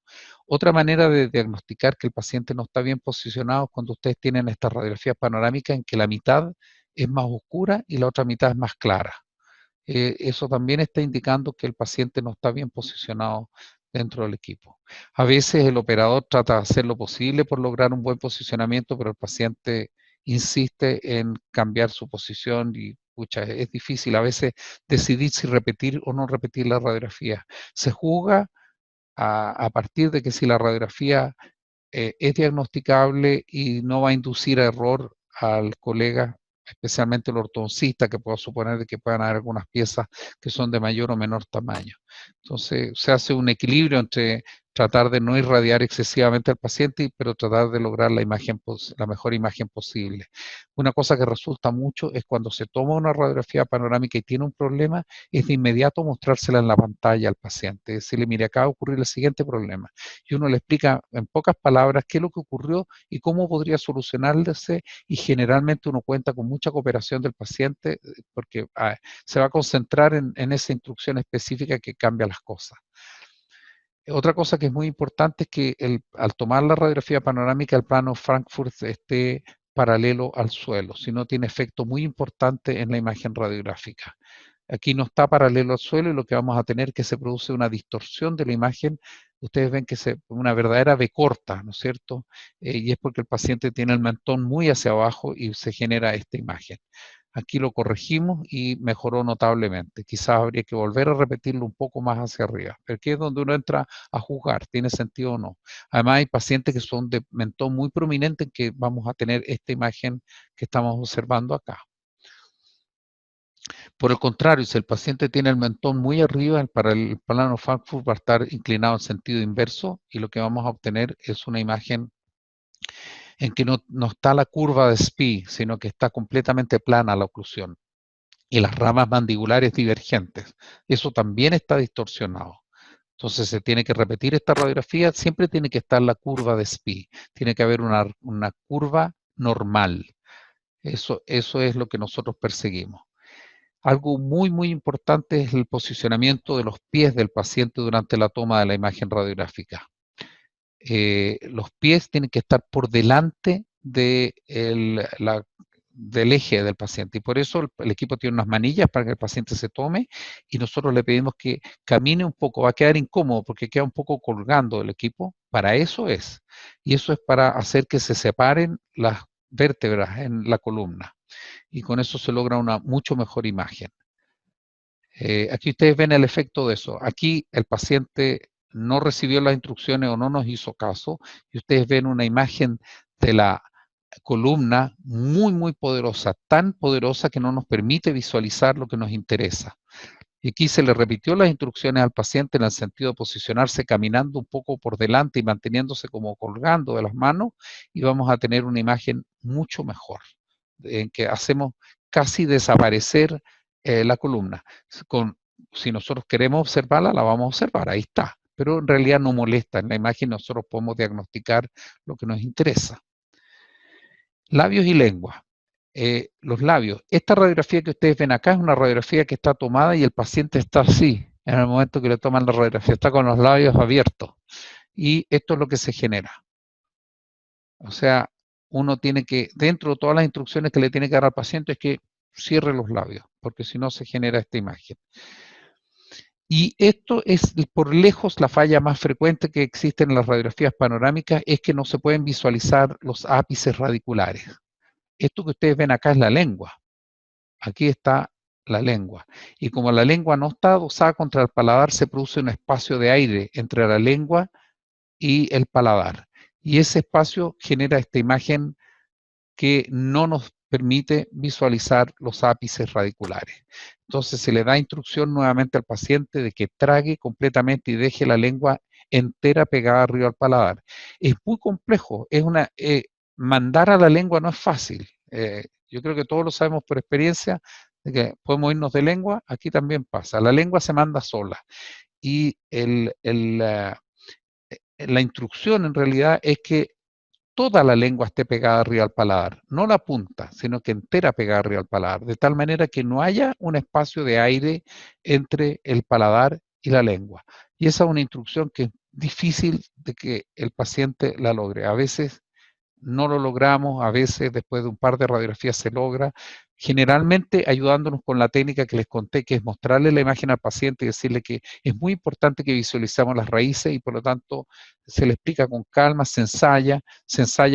Otra manera de diagnosticar que el paciente no está bien posicionado es cuando ustedes tienen estas radiografías panorámicas en que la mitad es más oscura y la otra mitad es más clara. Eso también está indicando que el paciente no está bien posicionado dentro del equipo. A veces el operador trata de hacer lo posible por lograr un buen posicionamiento, pero el paciente insiste en cambiar su posición y pucha, es difícil a veces decidir si repetir o no repetir la radiografía. Se juzga a partir de que si la radiografía es diagnosticable y no va a inducir a error al colega, especialmente el ortodoncista, que puedo suponer de que puedan haber algunas piezas que son de mayor o menor tamaño. Entonces, se hace un equilibrio entre tratar de no irradiar excesivamente al paciente, pero tratar de lograr la mejor imagen posible. Una cosa que resulta mucho es cuando se toma una radiografía panorámica y tiene un problema, es de inmediato mostrársela en la pantalla al paciente, decirle, mire, acaba de ocurrir el siguiente problema. Y uno le explica en pocas palabras qué es lo que ocurrió y cómo podría solucionarse, y generalmente uno cuenta con mucha cooperación del paciente porque se va a concentrar en esa instrucción específica que cambia las cosas. Otra cosa que es muy importante es que al tomar la radiografía panorámica, el plano Frankfurt esté paralelo al suelo, si no tiene efecto muy importante en la imagen radiográfica. Aquí no está paralelo al suelo y lo que vamos a tener es que se produce una distorsión de la imagen. Ustedes ven que una verdadera V corta, ¿no es cierto? Y es porque el paciente tiene el mentón muy hacia abajo y se genera esta imagen. Aquí lo corregimos y mejoró notablemente. Quizás habría que volver a repetirlo un poco más hacia arriba, pero aquí es donde uno entra a juzgar, ¿tiene sentido o no? Además hay pacientes que son de mentón muy prominente en que vamos a tener esta imagen que estamos observando acá. Por el contrario, si el paciente tiene el mentón muy arriba, para el plano Frankfurt va a estar inclinado en sentido inverso y lo que vamos a obtener es una imagen en que no está la curva de Spee, sino que está completamente plana la oclusión y las ramas mandibulares divergentes. Eso también está distorsionado. Entonces se tiene que repetir esta radiografía, siempre tiene que estar la curva de Spee, tiene que haber una curva normal. Eso es lo que nosotros perseguimos. Algo muy, muy importante es el posicionamiento de los pies del paciente durante la toma de la imagen radiográfica. Los pies tienen que estar por delante del eje del paciente y por eso el equipo tiene unas manillas para que el paciente se tome y nosotros le pedimos que camine un poco, va a quedar incómodo porque queda un poco colgando del equipo, para eso es, y eso es para hacer que se separen las vértebras en la columna y con eso se logra una mucho mejor imagen. Aquí ustedes ven el efecto de eso. Aquí el paciente no recibió las instrucciones o no nos hizo caso y ustedes ven una imagen de la columna muy, muy poderosa, tan poderosa que no nos permite visualizar lo que nos interesa. Y aquí se le repitió las instrucciones al paciente en el sentido de posicionarse caminando un poco por delante y manteniéndose como colgando de las manos y vamos a tener una imagen mucho mejor, en que hacemos casi desaparecer la columna. Si nosotros queremos observarla, la vamos a observar, ahí está, pero en realidad no molesta. En la imagen nosotros podemos diagnosticar lo que nos interesa. Labios y lengua. Los labios. Esta radiografía que ustedes ven acá es una radiografía que está tomada y el paciente está así, en el momento que le toman la radiografía, está con los labios abiertos. Y esto es lo que se genera. O sea, uno tiene que, dentro de todas las instrucciones que le tiene que dar al paciente, es que cierre los labios, porque si no se genera esta imagen. Y esto es por lejos la falla más frecuente que existe en las radiografías panorámicas, es que no se pueden visualizar los ápices radiculares. Esto que ustedes ven acá es la lengua. Aquí está la lengua. Y como la lengua no está adosada contra el paladar, se produce un espacio de aire entre la lengua y el paladar. Y ese espacio genera esta imagen que no nos permite visualizar los ápices radiculares. Entonces se le da instrucción nuevamente al paciente de que trague completamente y deje la lengua entera pegada arriba al paladar. Es muy complejo, mandar a la lengua no es fácil. Yo creo que todos lo sabemos por experiencia, de que podemos irnos de lengua, aquí también pasa. La lengua se manda sola y la instrucción en realidad es que toda la lengua esté pegada arriba al paladar, no la punta, sino que entera pegada arriba al paladar, de tal manera que no haya un espacio de aire entre el paladar y la lengua. Y esa es una instrucción que es difícil de que el paciente la logre. A veces no lo logramos, a veces después de un par de radiografías se logra, generalmente ayudándonos con la técnica que les conté, que es mostrarle la imagen al paciente y decirle que es muy importante que visualizamos las raíces y por lo tanto se le explica con calma, se ensaya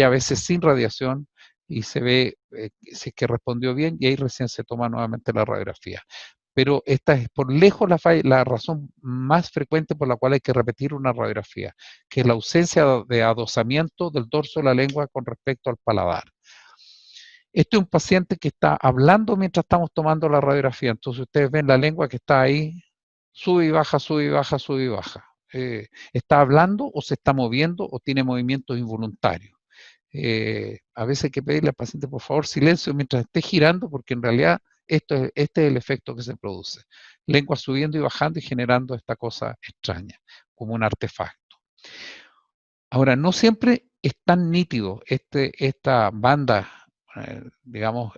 a veces sin radiación y se ve si es que respondió bien y ahí recién se toma nuevamente la radiografía. Pero esta es por lejos la razón más frecuente por la cual hay que repetir una radiografía, que es la ausencia de adosamiento del dorso de la lengua con respecto al paladar. Este es un paciente que está hablando mientras estamos tomando la radiografía, entonces ustedes ven la lengua que está ahí, sube y baja, sube y baja, sube y baja. ¿Está hablando o se está moviendo o tiene movimientos involuntarios? A veces hay que pedirle al paciente, por favor, silencio mientras esté girando, porque en realidad este es el efecto que se produce. Lengua subiendo y bajando y generando esta cosa extraña, como un artefacto. Ahora, no siempre es tan nítido esta banda, digamos,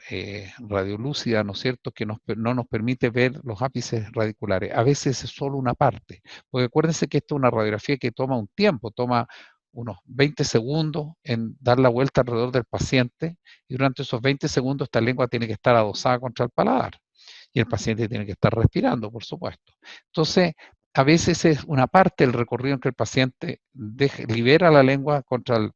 radiolúcida, ¿no es cierto?, que no nos permite ver los ápices radiculares. A veces es solo una parte, porque acuérdense que esta es una radiografía que toma un tiempo, toma unos 20 segundos en dar la vuelta alrededor del paciente y durante esos 20 segundos esta lengua tiene que estar adosada contra el paladar y el paciente tiene que estar respirando, por supuesto. Entonces, a veces es una parte del recorrido en que el paciente libera la lengua contra el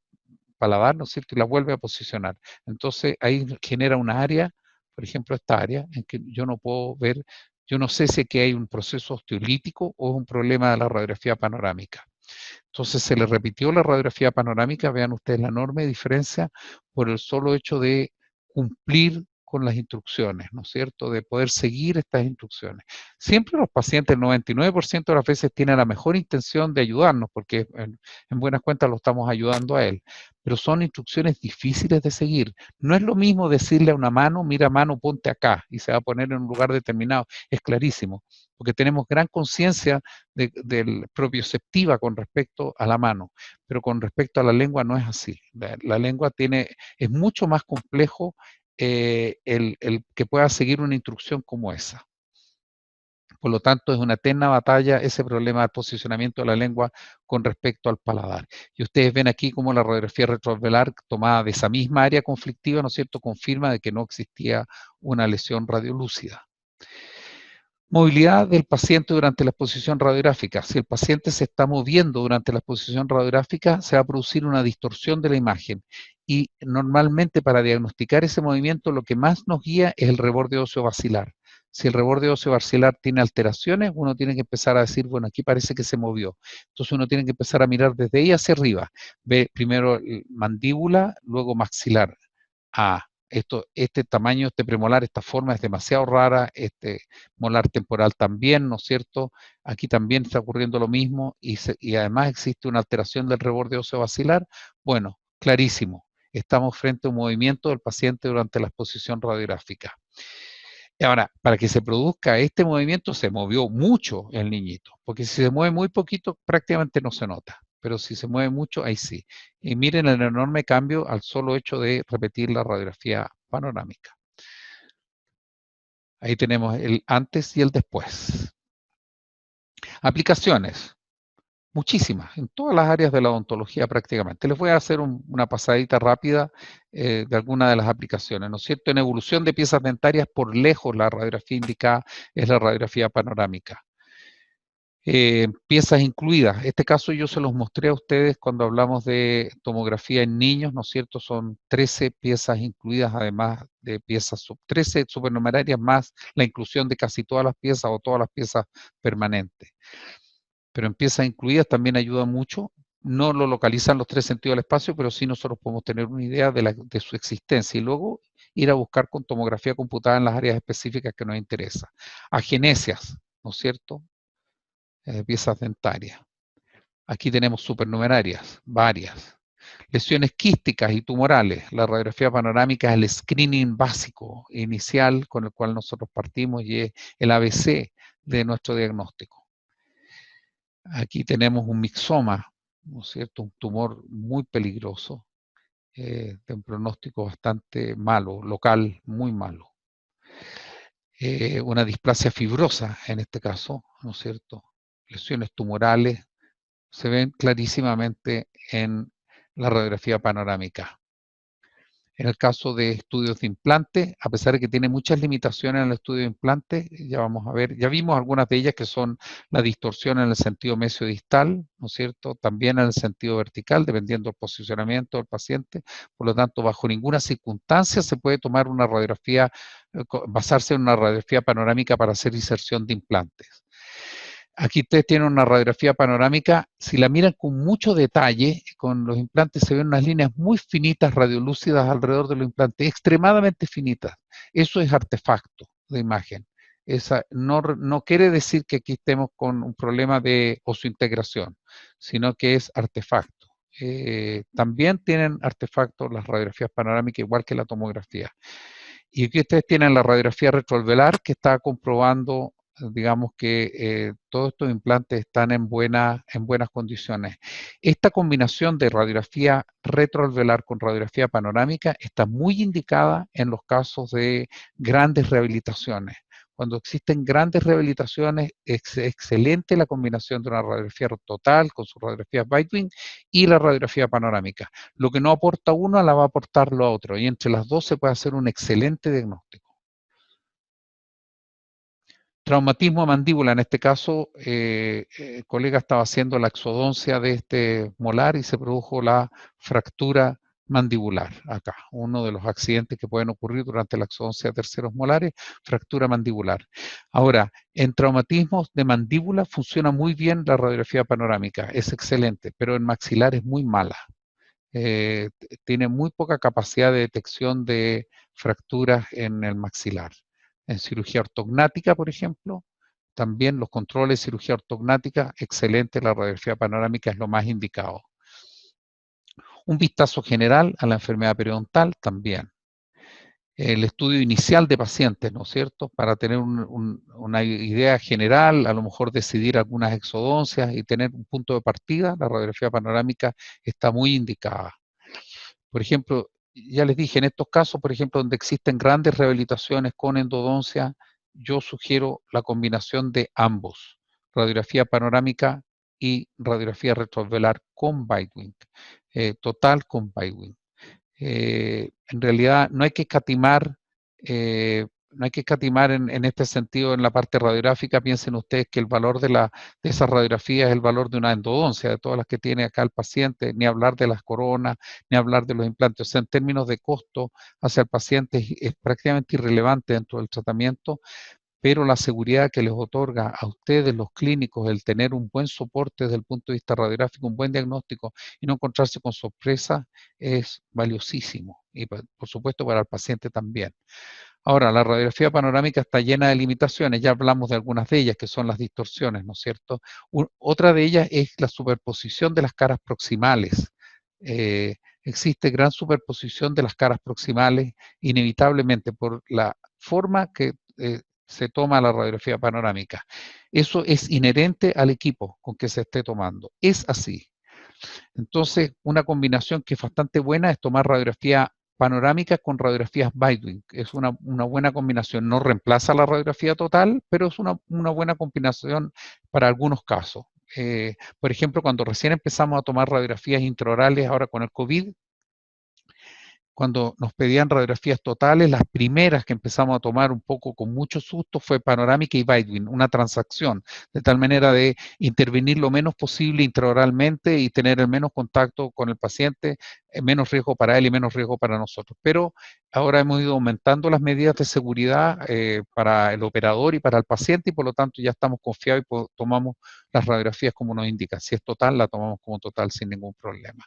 paladar, ¿no es cierto?, y la vuelve a posicionar. Entonces, ahí genera una área, por ejemplo, esta área, en que yo no puedo ver, yo no sé si aquí hay un proceso osteolítico o es un problema de la radiografía panorámica. Entonces se le repitió la radiografía panorámica, vean ustedes la enorme diferencia por el solo hecho de cumplir con las instrucciones, ¿no es cierto?, de poder seguir estas instrucciones. Siempre los pacientes, el 99% de las veces, tienen la mejor intención de ayudarnos, porque en buenas cuentas lo estamos ayudando a él, pero son instrucciones difíciles de seguir. No es lo mismo decirle a una mano, mira mano, ponte acá, y se va a poner en un lugar determinado, es clarísimo, porque tenemos gran conciencia del propioceptiva con respecto a la mano, pero con respecto a la lengua no es así. La lengua es mucho más complejo el que pueda seguir una instrucción como esa. Por lo tanto, es una eterna batalla ese problema del posicionamiento de la lengua con respecto al paladar. Y ustedes ven aquí como la radiografía retroalveolar tomada de esa misma área conflictiva, ¿no es cierto?, confirma de que no existía una lesión radiolúcida. Movilidad del paciente durante la exposición radiográfica. Si el paciente se está moviendo durante la exposición radiográfica, se va a producir una distorsión de la imagen. Y normalmente para diagnosticar ese movimiento lo que más nos guía es el reborde óseo basilar. Si el reborde óseo basilar tiene alteraciones, uno tiene que empezar a decir, bueno, aquí parece que se movió. Entonces uno tiene que empezar a mirar desde ahí hacia arriba. Ve primero mandíbula, luego maxilar. Este tamaño, este premolar, esta forma es demasiado rara, este molar temporal también, ¿no es cierto? Aquí también está ocurriendo lo mismo y además existe una alteración del reborde óseo basilar. Bueno, clarísimo, estamos frente a un movimiento del paciente durante la exposición radiográfica. Y ahora, para que se produzca este movimiento, se movió mucho el niñito, porque si se mueve muy poquito, prácticamente no se nota. pero si se mueve mucho, ahí sí. Y miren el enorme cambio al solo hecho de repetir la radiografía panorámica. Ahí tenemos el antes y el después. Aplicaciones. Muchísimas, en todas las áreas de la odontología prácticamente. Les voy a hacer una pasadita rápida de algunas de las aplicaciones, ¿no es cierto? En evolución de piezas dentarias, por lejos la radiografía indicada es la radiografía panorámica. Piezas incluidas. Este caso yo se los mostré a ustedes cuando hablamos de tomografía en niños, ¿no es cierto? Son 13 piezas incluidas, además de piezas, 13 supernumerarias más la inclusión de casi todas las piezas o todas las piezas permanentes. Pero en piezas incluidas también ayuda mucho. No lo localizan los 3 sentidos del espacio, pero sí nosotros podemos tener una idea de su existencia y luego ir a buscar con tomografía computada en las áreas específicas que nos interesa. Agenesias, ¿no es cierto? Piezas dentarias. Aquí tenemos supernumerarias, varias. Lesiones quísticas y tumorales. La radiografía panorámica es el screening básico inicial con el cual nosotros partimos y es el ABC de nuestro diagnóstico. Aquí tenemos un mixoma, ¿no es cierto? Un tumor muy peligroso, de un pronóstico bastante malo, local, muy malo. Una displasia fibrosa en este caso, ¿no es cierto? Lesiones tumorales se ven clarísimamente en la radiografía panorámica. En el caso de estudios de implante, a pesar de que tiene muchas limitaciones en el estudio de implante, ya vamos a ver, ya vimos algunas de ellas que son la distorsión en el sentido mesiodistal, ¿no es cierto? También en el sentido vertical, dependiendo del posicionamiento del paciente. Por lo tanto, bajo ninguna circunstancia se puede tomar una radiografía, basarse en una radiografía panorámica para hacer inserción de implantes. Aquí ustedes tienen una radiografía panorámica, si la miran con mucho detalle, con los implantes se ven unas líneas muy finitas, radiolúcidas alrededor de los implantes, extremadamente finitas. Eso es artefacto de imagen. Esa no quiere decir que aquí estemos con un problema de osseointegración, sino que es artefacto. También tienen artefactos las radiografías panorámicas, igual que la tomografía. Y aquí ustedes tienen la radiografía retroalveolar que está comprobando, digamos que todos estos implantes están en buenas condiciones. Esta combinación de radiografía retroalveolar con radiografía panorámica está muy indicada en los casos de grandes rehabilitaciones. Cuando existen grandes rehabilitaciones, es excelente la combinación de una radiografía total con su radiografía Weitwing y la radiografía panorámica. Lo que no aporta uno la va a aportar lo otro, y entre las dos se puede hacer un excelente diagnóstico. Traumatismo de mandíbula, en este caso, el colega estaba haciendo la exodoncia de este molar y se produjo la fractura mandibular acá. Uno de los accidentes que pueden ocurrir durante la exodoncia de terceros molares, fractura mandibular. Ahora, en traumatismos de mandíbula funciona muy bien la radiografía panorámica, es excelente, pero en maxilar es muy mala. Tiene muy poca capacidad de detección de fracturas en el maxilar. En cirugía ortognática, por ejemplo, también los controles de cirugía ortognática, excelente, la radiografía panorámica es lo más indicado. Un vistazo general a la enfermedad periodontal también. El estudio inicial de pacientes, ¿no es cierto? Para tener una idea general, a lo mejor decidir algunas exodoncias y tener un punto de partida, la radiografía panorámica está muy indicada. Por ejemplo, ya les dije, en estos casos, por ejemplo, donde existen grandes rehabilitaciones con endodoncia, yo sugiero la combinación de ambos, radiografía panorámica y radiografía retroalveolar con Weitwing, total con Weitwing. En realidad no hay que escatimar, en este sentido en la parte radiográfica. Piensen ustedes que el valor de esa radiografía es el valor de una endodoncia, de todas las que tiene acá el paciente, ni hablar de las coronas, ni hablar de los implantes. O sea, en términos de costo hacia el paciente es prácticamente irrelevante dentro del tratamiento, pero la seguridad que les otorga a ustedes, los clínicos, el tener un buen soporte desde el punto de vista radiográfico, un buen diagnóstico y no encontrarse con sorpresa es valiosísimo. Y por supuesto para el paciente también. Ahora, la radiografía panorámica está llena de limitaciones, ya hablamos de algunas de ellas, que son las distorsiones, ¿no es cierto? Otra de ellas es la superposición de las caras proximales. Existe gran superposición de las caras proximales, inevitablemente por la forma que se toma la radiografía panorámica. Eso es inherente al equipo con que se esté tomando. Es así. Entonces, una combinación que es bastante buena es tomar radiografía panorámica con radiografías Weitwing. Es una buena combinación. No reemplaza la radiografía total, pero es una buena combinación para algunos casos. Por ejemplo, cuando recién empezamos a tomar radiografías intraorales ahora con el COVID, cuando nos pedían radiografías totales, las primeras que empezamos a tomar un poco con mucho susto fue panorámica y Weitwing, una transacción, de tal manera de intervenir lo menos posible intraoralmente y tener el menos contacto con el paciente, menos riesgo para él y menos riesgo para nosotros. Pero ahora hemos ido aumentando las medidas de seguridad para el operador y para el paciente y por lo tanto ya estamos confiados y tomamos las radiografías como nos indica. Si es total, la tomamos como total sin ningún problema.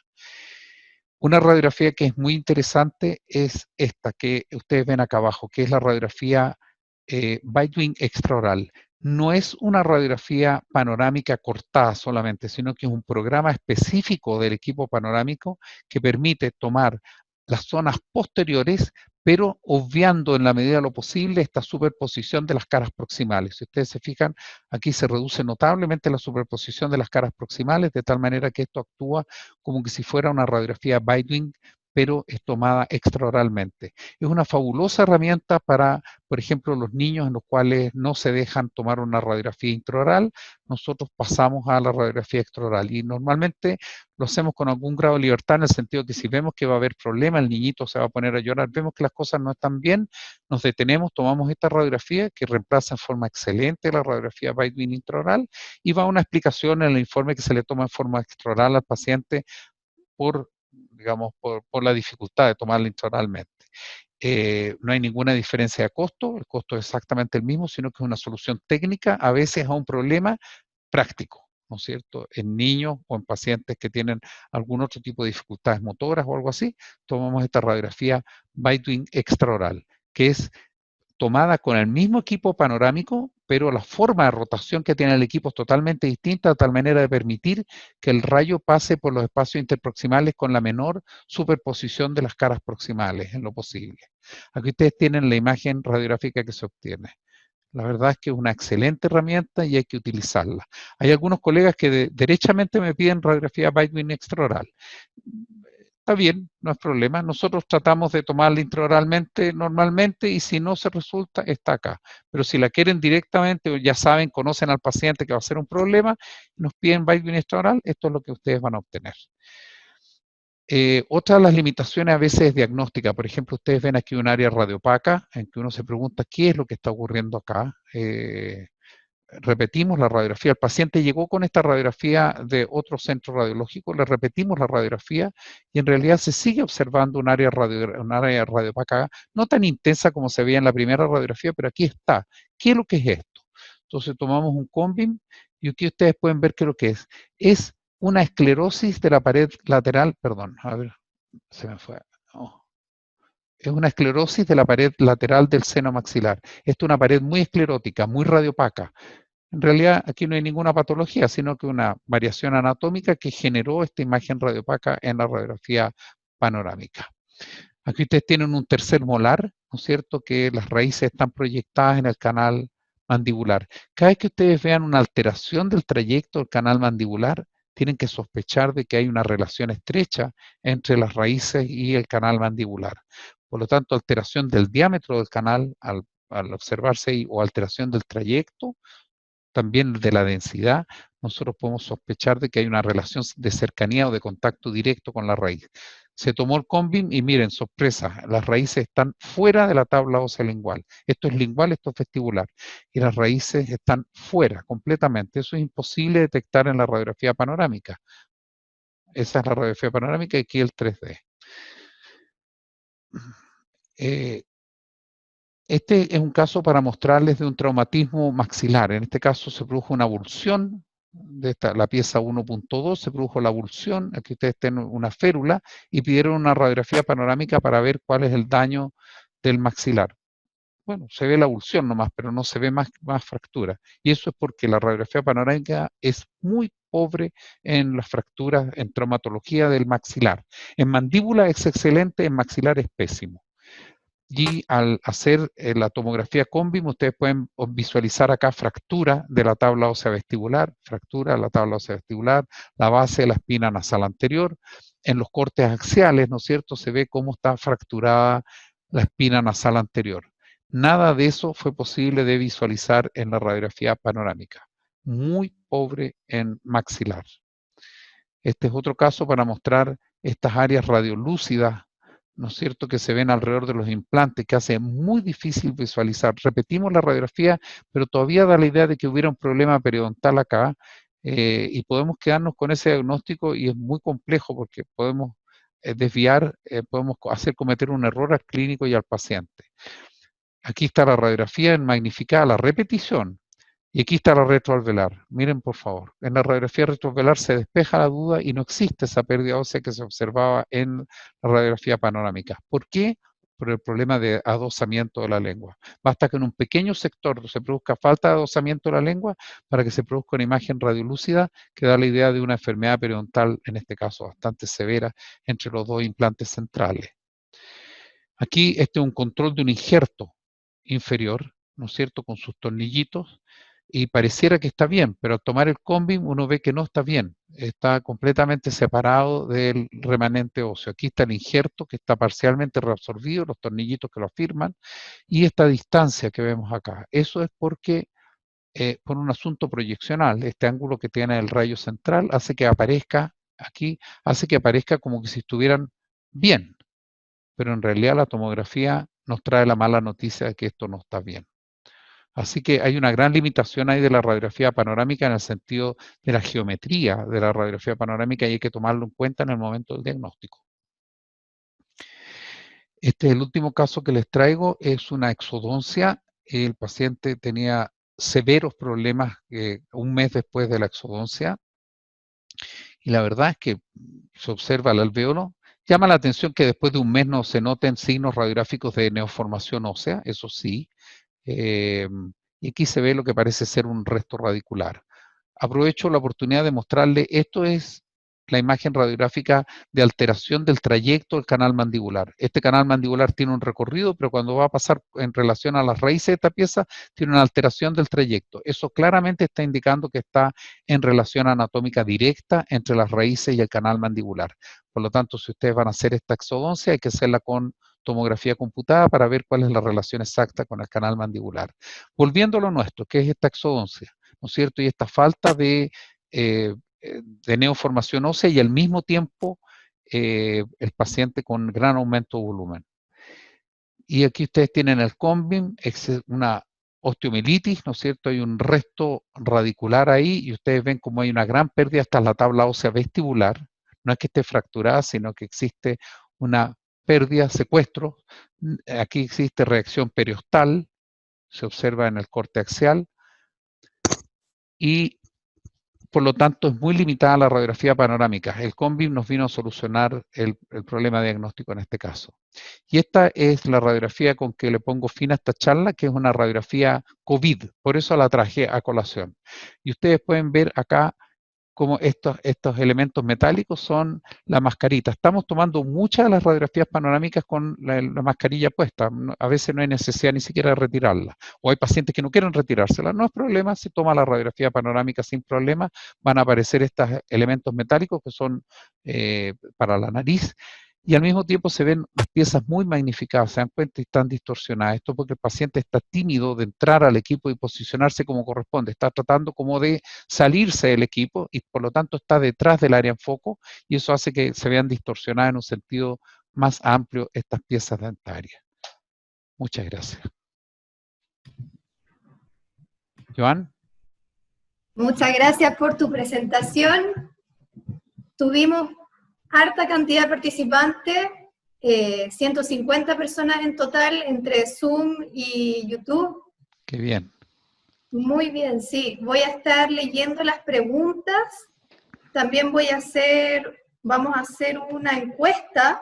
Una radiografía que es muy interesante es esta que ustedes ven acá abajo, que es la radiografía Weitwing extraoral. No es una radiografía panorámica cortada solamente, sino que es un programa específico del equipo panorámico que permite tomar las zonas posteriores, pero obviando en la medida de lo posible esta superposición de las caras proximales. Si ustedes se fijan, aquí se reduce notablemente la superposición de las caras proximales, de tal manera que esto actúa como que si fuera una radiografía Weitwing, pero es tomada extraoralmente. Es una fabulosa herramienta para, por ejemplo, los niños en los cuales no se dejan tomar una radiografía intraoral, nosotros pasamos a la radiografía extraoral y normalmente lo hacemos con algún grado de libertad en el sentido de que si vemos que va a haber problema, el niñito se va a poner a llorar, vemos que las cosas no están bien, nos detenemos, tomamos esta radiografía que reemplaza en forma excelente la radiografía Weitwing intraoral y va una explicación en el informe que se le toma en forma extraoral al paciente por, digamos, por la dificultad de tomarla intraoralmente. No hay ninguna diferencia de costo, el costo es exactamente el mismo, sino que es una solución técnica a veces a un problema práctico, ¿no es cierto? En niños o en pacientes que tienen algún otro tipo de dificultades motoras o algo así, tomamos esta radiografía Weitwing extraoral, que es tomada con el mismo equipo panorámico, pero la forma de rotación que tiene el equipo es totalmente distinta, de tal manera de permitir que el rayo pase por los espacios interproximales con la menor superposición de las caras proximales en lo posible. Aquí ustedes tienen la imagen radiográfica que se obtiene. La verdad es que es una excelente herramienta y hay que utilizarla. Hay algunos colegas que derechamente me piden radiografía Weitwing extraoral. Está bien, no es problema. Nosotros tratamos de tomarla intraoralmente normalmente y si no se resulta, está acá. Pero si la quieren directamente o ya saben, conocen al paciente que va a ser un problema, nos piden Weitwing extraoral, esto es lo que ustedes van a obtener. Otra de las limitaciones a veces es diagnóstica. Por ejemplo, ustedes ven aquí un área radiopaca en que uno se pregunta qué es lo que está ocurriendo acá. Repetimos la radiografía. El paciente llegó con esta radiografía de otro centro radiológico, le repetimos la radiografía y en realidad se sigue observando un área radiopaca, no tan intensa como se veía en la primera radiografía, pero aquí está. ¿Qué es lo que es esto? Entonces tomamos un combin y aquí ustedes pueden ver qué es lo que es. Es una esclerosis de la pared lateral, perdón, a ver, se me fue. Oh. Es una esclerosis de la pared lateral del seno maxilar. Esta es una pared muy esclerótica, muy radiopaca. En realidad aquí no hay ninguna patología, sino que una variación anatómica que generó esta imagen radiopaca en la radiografía panorámica. Aquí ustedes tienen un tercer molar, ¿no es cierto?, que las raíces están proyectadas en el canal mandibular. Cada vez que ustedes vean una alteración del trayecto del canal mandibular, tienen que sospechar de que hay una relación estrecha entre las raíces y el canal mandibular. Por lo tanto, alteración del diámetro del canal al observarse ahí, o alteración del trayecto, también de la densidad, nosotros podemos sospechar de que hay una relación de cercanía o de contacto directo con la raíz. Se tomó el combin y miren, sorpresa, las raíces están fuera de la tabla ósea lingual. Esto es lingual, esto es vestibular. Y las raíces están fuera completamente. Eso es imposible detectar en la radiografía panorámica. Esa es la radiografía panorámica y aquí el 3D. Este es un caso para mostrarles de un traumatismo maxilar. En este caso se produjo una abulsión de la pieza 1.2, se produjo la abulsión, aquí ustedes tienen una férula y pidieron una radiografía panorámica para ver cuál es el daño del maxilar. Bueno, se ve la abulsión nomás, pero no se ve más fractura. Y eso es porque la radiografía panorámica es muy pobre en las fracturas, en traumatología del maxilar. En mandíbula es excelente, en maxilar es pésimo. Y al hacer la tomografía con BIM, ustedes pueden visualizar acá fractura de la tabla ósea vestibular, fractura de la tabla ósea vestibular, la base de la espina nasal anterior. En los cortes axiales, ¿no es cierto?, se ve cómo está fracturada la espina nasal anterior. Nada de eso fue posible de visualizar en la radiografía panorámica. Muy pobre en maxilar. Este es otro caso para mostrar estas áreas radiolúcidas, ¿no es cierto?, que se ven alrededor de los implantes, que hace muy difícil visualizar. Repetimos la radiografía, pero todavía da la idea de que hubiera un problema periodontal acá, y podemos quedarnos con ese diagnóstico, y es muy complejo porque podemos desviar, podemos hacer cometer un error al clínico y al paciente. Aquí está la radiografía en magnificada, la repetición. Y aquí está la retroalveolar. Miren, por favor. En la radiografía retroalveolar se despeja la duda y no existe esa pérdida ósea que se observaba en la radiografía panorámica. ¿Por qué? Por el problema de adosamiento de la lengua. Basta que en un pequeño sector se produzca falta de adosamiento de la lengua para que se produzca una imagen radiolúcida que da la idea de una enfermedad periodontal, en este caso bastante severa, entre los dos implantes centrales. Aquí este es un control de un injerto inferior, ¿no es cierto?, con sus tornillitos, y pareciera que está bien, pero al tomar el CONBIM uno ve que no está bien, está completamente separado del remanente óseo. Aquí está el injerto que está parcialmente reabsorbido, los tornillitos que lo afirman, y esta distancia que vemos acá. Eso es porque, por un asunto proyeccional, este ángulo que tiene el rayo central hace que aparezca aquí, hace que aparezca como que si estuvieran bien, pero en realidad la tomografía nos trae la mala noticia de que esto no está bien. Así que hay una gran limitación ahí de la radiografía panorámica en el sentido de la geometría de la radiografía panorámica, y hay que tomarlo en cuenta en el momento del diagnóstico. Este es el último caso que les traigo, es una exodoncia. El paciente tenía severos problemas un mes después de la exodoncia, y la verdad es que se observa el alvéolo. Llama la atención que después de un mes no se noten signos radiográficos de neoformación ósea, eso sí. Y aquí se ve lo que parece ser un resto radicular. Aprovecho la oportunidad de mostrarle, esto es la imagen radiográfica de alteración del trayecto del canal mandibular. Este canal mandibular tiene un recorrido, pero cuando va a pasar en relación a las raíces de esta pieza, tiene una alteración del trayecto. Eso claramente está indicando que está en relación anatómica directa entre las raíces y el canal mandibular. Por lo tanto, si ustedes van a hacer esta exodoncia, hay que hacerla con tomografía computada para ver cuál es la relación exacta con el canal mandibular. Volviendo a lo nuestro, que es esta exodoncia, ¿no es cierto? Y esta falta de neoformación ósea, y al mismo tiempo el paciente con gran aumento de volumen. Y aquí ustedes tienen el CONBIM, es una osteomielitis, ¿no es cierto? Hay un resto radicular ahí, y ustedes ven como hay una gran pérdida hasta la tabla ósea vestibular. No es que esté fracturada, sino que existe una pérdida, secuestro. Aquí existe reacción periostal, se observa en el corte axial, y por lo tanto es muy limitada la radiografía panorámica. El CONBIM nos vino a solucionar el problema diagnóstico en este caso. Y esta es la radiografía con que le pongo fin a esta charla, que es una radiografía COVID, por eso la traje a colación. Y ustedes pueden ver acá como estos elementos metálicos son la mascarita. Estamos tomando muchas de las radiografías panorámicas con la mascarilla puesta. A veces no hay necesidad ni siquiera de retirarla. O hay pacientes que no quieren retirársela. No es problema, si toma la radiografía panorámica sin problema, van a aparecer estos elementos metálicos que son para la nariz. Y al mismo tiempo se ven las piezas muy magnificadas, se dan cuenta, y están distorsionadas. Esto porque el paciente está tímido de entrar al equipo y posicionarse como corresponde. Está tratando como de salirse del equipo, y por lo tanto está detrás del área en foco, y eso hace que se vean distorsionadas en un sentido más amplio estas piezas dentarias. Muchas gracias. Joan. Muchas gracias por tu presentación. Tuvimos harta cantidad de participantes, 150 personas en total entre Zoom y YouTube. Qué bien. Muy bien, sí. Voy a estar leyendo las preguntas. También vamos a hacer una encuesta.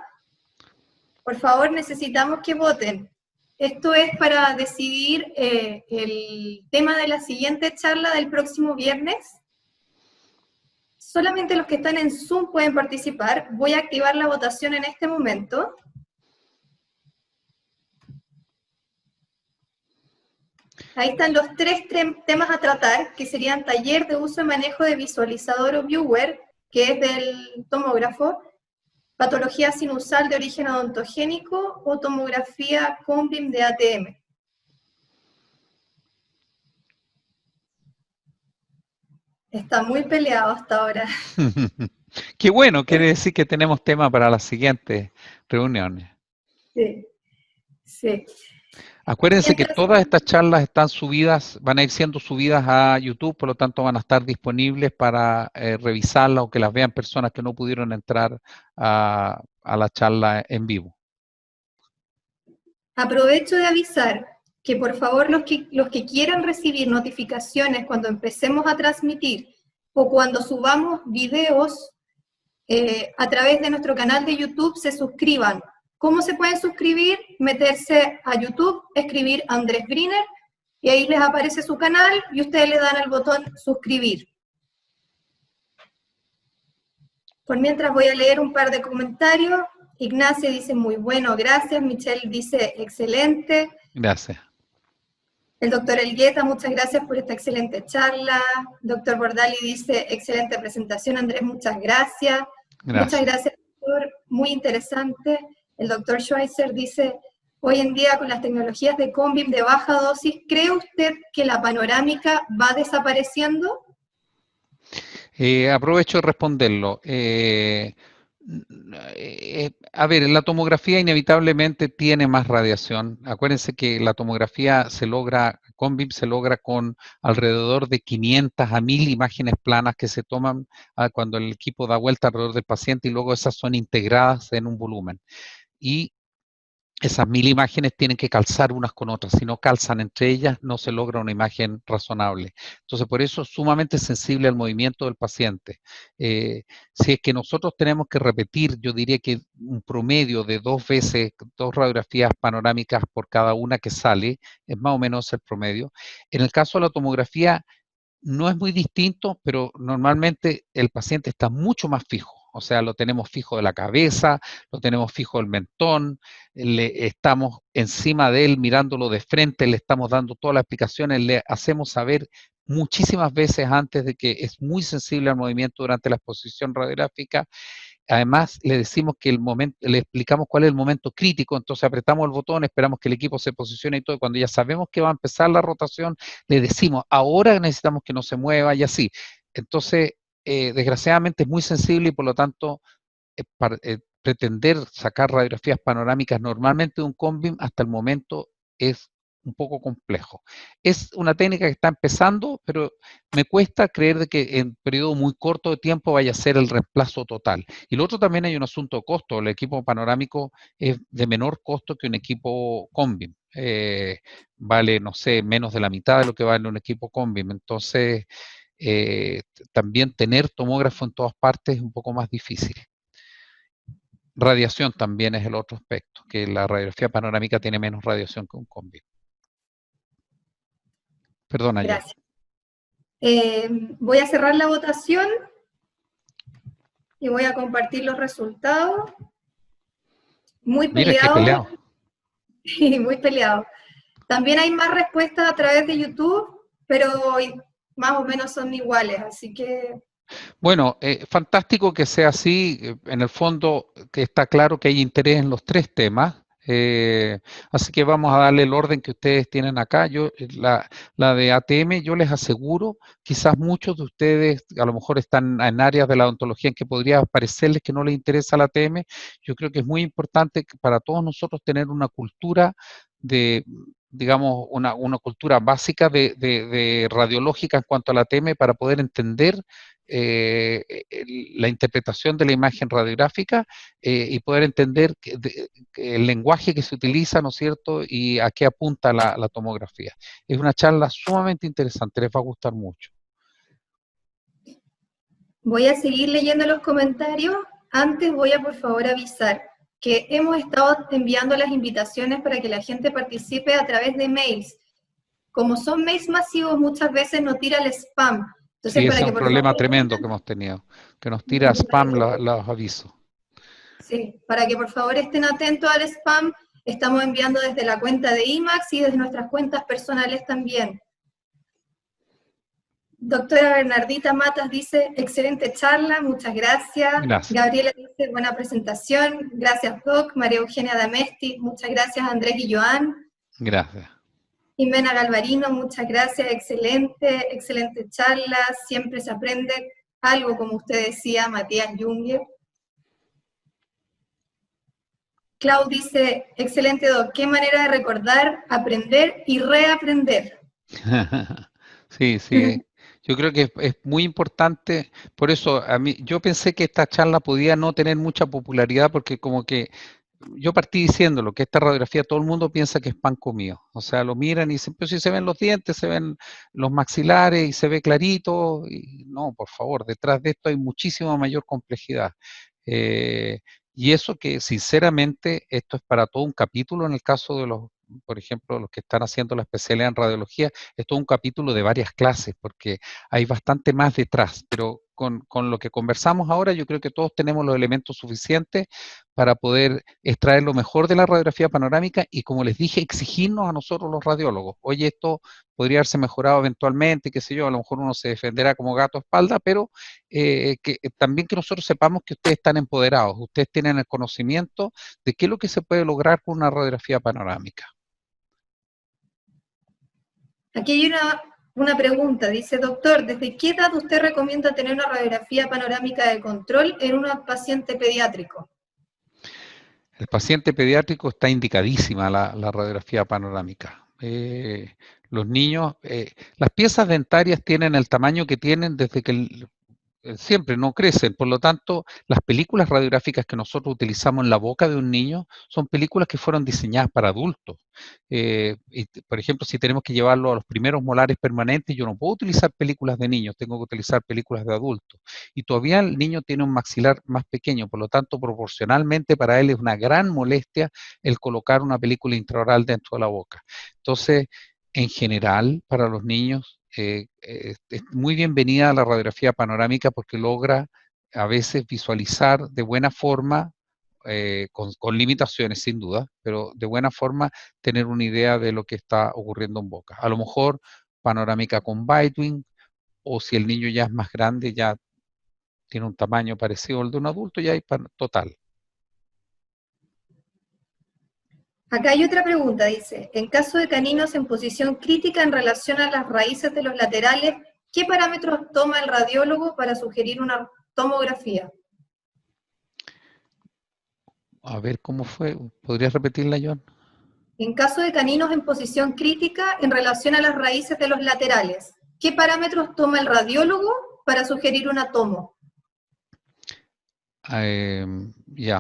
Por favor, necesitamos que voten. Esto es para decidir el tema de la siguiente charla del próximo viernes. Solamente los que están en Zoom pueden participar. Voy a activar la votación en este momento. Ahí están los tres temas a tratar, que serían taller de uso y manejo de visualizador o viewer, que es del tomógrafo, patología sinusal de origen odontogénico o tomografía Combim de ATM. Está muy peleado hasta ahora. Qué bueno, quiere decir que tenemos tema para las siguientes reuniones. Sí, sí. Acuérdense que Mientras, todas estas charlas están subidas, van a ir siendo subidas a YouTube, por lo tanto van a estar disponibles para revisarlas o que las vean personas que no pudieron entrar a la charla en vivo. aprovecho de avisar que por favor los que quieran recibir notificaciones cuando empecemos a transmitir o cuando subamos videos a través de nuestro canal de YouTube se suscriban. ¿Cómo se pueden suscribir? Meterse a YouTube, escribir Andrés Griner y ahí les aparece su canal y ustedes le dan al botón suscribir. Por mientras voy a leer un par de comentarios. Ignacia dice muy bueno, gracias. Michelle dice excelente. Gracias. El doctor Elgueta, muchas gracias por esta excelente charla. Doctor Bordali dice excelente presentación, Andrés, muchas gracias. Muchas gracias, doctor, muy interesante. El doctor Schweitzer dice, hoy en día con las tecnologías de Combim de baja dosis, ¿cree usted que la panorámica va desapareciendo? Aprovecho de responderlo. A ver, la tomografía inevitablemente tiene más radiación. Acuérdense que la tomografía se logra, Combim se logra con alrededor de 500 a 1000 imágenes planas que se toman cuando el equipo da vuelta alrededor del paciente y luego esas son integradas en un volumen. Y esas 1000 imágenes tienen que calzar unas con otras. Si no calzan entre ellas, no se logra una imagen razonable. Entonces, por eso es sumamente sensible al movimiento del paciente. Si es que nosotros tenemos que repetir, yo diría que un promedio de 2 veces, 2 radiografías panorámicas por cada una que sale, es más o menos el promedio. En el caso de la tomografía, no es muy distinto, pero normalmente el paciente está mucho más fijo. O sea, lo tenemos fijo de la cabeza, lo tenemos fijo del mentón, le estamos encima de él mirándolo de frente, le estamos dando todas las explicaciones, le hacemos saber muchísimas veces antes de que es muy sensible al movimiento durante la exposición radiográfica. Además, le decimos que el momento, le explicamos cuál es el momento crítico, entonces apretamos el botón, esperamos que el equipo se posicione y todo, y cuando ya sabemos que va a empezar la rotación, le decimos, ahora necesitamos que no se mueva y así. Entonces, desgraciadamente es muy sensible y por lo tanto, pretender sacar radiografías panorámicas normalmente de un Combim hasta el momento es un poco complejo. Es una técnica que está empezando, pero me cuesta creer de que en un periodo muy corto de tiempo vaya a ser el reemplazo total. Y lo otro también hay un asunto de costo. El equipo panorámico es de menor costo que un equipo Combim. Vale, no sé, menos de la mitad de lo que vale un equipo Combim. Entonces, también tener tomógrafo en todas partes es un poco más difícil. Radiación también es el otro aspecto, que la radiografía panorámica tiene menos radiación que un Combim. Perdona. Gracias. Voy a cerrar la votación y voy a compartir los resultados. Muy Mira, qué peleado. peleado. Sí, muy peleado. También hay más respuestas a través de YouTube, pero más o menos son iguales, así que... Bueno, fantástico que sea así. En el fondo, que está claro que hay interés en los tres temas. Así que vamos a darle el orden que ustedes tienen acá. La de ATM, yo les aseguro, quizás muchos de ustedes a lo mejor están en áreas de la odontología en que podría parecerles que no les interesa la ATM. Yo creo que es muy importante para todos nosotros tener una cultura de, digamos, una cultura básica de radiológica en cuanto a la ATM para poder entender la interpretación de la imagen radiográfica y poder entender que el lenguaje que se utiliza, ¿no es cierto?, y a qué apunta la tomografía. Es una charla sumamente interesante, les va a gustar mucho. Voy a seguir leyendo los comentarios. Antes voy a por favor avisar que hemos estado enviando las invitaciones para que la gente participe a través de mails. Como son mails masivos, muchas veces no tira el spam. Entonces, Sí, ese para es que un por problema favor, tremendo que hemos tenido, que nos tira spam los avisos. sí, para que por favor estén atentos al spam Estamos enviando desde la cuenta de IMAX y desde nuestras cuentas personales también. Doctora Bernardita Matas dice, excelente charla, muchas gracias. Gracias. Gabriela dice, buena presentación, gracias Doc. María Eugenia Damesti, muchas gracias Andrés y Joan. Gracias. Jimena Galvarino, muchas gracias, excelente, excelente charla, siempre se aprende algo, como usted decía, Matías Junger. Clau dice, excelente Doc, qué manera de recordar, aprender y reaprender. Sí, sí. Yo creo que es muy importante, por eso yo pensé que esta charla podía no tener mucha popularidad porque como que yo partí diciéndolo, que esta radiografía todo el mundo piensa que es pan comido. O sea, lo miran y dicen, pero si se ven los dientes, se ven los maxilares y se ve clarito. Y no, por favor, detrás de esto hay muchísima mayor complejidad. Y eso que sinceramente esto es para todo un capítulo en el caso de los, por ejemplo, los que están haciendo la especialidad en radiología, es todo un capítulo de varias clases, porque hay bastante más detrás, pero con lo que conversamos ahora yo creo que todos tenemos los elementos suficientes para poder extraer lo mejor de la radiografía panorámica y, como les dije, exigirnos a nosotros los radiólogos. Oye, esto podría haberse mejorado eventualmente, qué sé yo, a lo mejor uno se defenderá como gato a espalda, pero también que nosotros sepamos que ustedes están empoderados, ustedes tienen el conocimiento de qué es lo que se puede lograr con una radiografía panorámica. Aquí hay una pregunta, dice, doctor, ¿desde qué edad usted recomienda tener una radiografía panorámica de control en un paciente pediátrico? El paciente pediátrico está indicadísima la radiografía panorámica. Los niños, las piezas dentarias tienen el tamaño que tienen desde que siempre no crecen, por lo tanto, las películas radiográficas que nosotros utilizamos en la boca de un niño son películas que fueron diseñadas para adultos. Por ejemplo, si tenemos que llevarlo a los primeros molares permanentes, yo no puedo utilizar películas de niños, tengo que utilizar películas de adultos. Y todavía el niño tiene un maxilar más pequeño, por lo tanto, proporcionalmente para él es una gran molestia el colocar una película intraoral dentro de la boca. Entonces, en general, para los niños, es muy bienvenida la radiografía panorámica porque logra a veces visualizar de buena forma, con limitaciones sin duda, pero de buena forma tener una idea de lo que está ocurriendo en boca. A lo mejor panorámica con Bitewing, o si el niño ya es más grande, ya tiene un tamaño parecido al de un adulto, ya hay total. Acá hay otra pregunta, dice, en caso de caninos en posición crítica en relación a las raíces de los laterales, ¿qué parámetros toma el radiólogo para sugerir una tomografía? A ver, ¿cómo fue? ¿Podrías repetirla, Joan? En caso de caninos en posición crítica en relación a las raíces de los laterales, ¿qué parámetros toma el radiólogo para sugerir una tomo?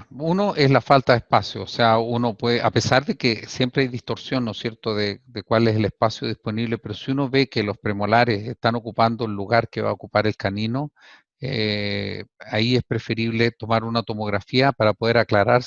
Uno es la falta de espacio, o sea, uno puede, a pesar de que siempre hay distorsión, ¿no es cierto?, de cuál es el espacio disponible, pero si uno ve que los premolares están ocupando el lugar que va a ocupar el canino, ahí es preferible tomar una tomografía para poder aclarar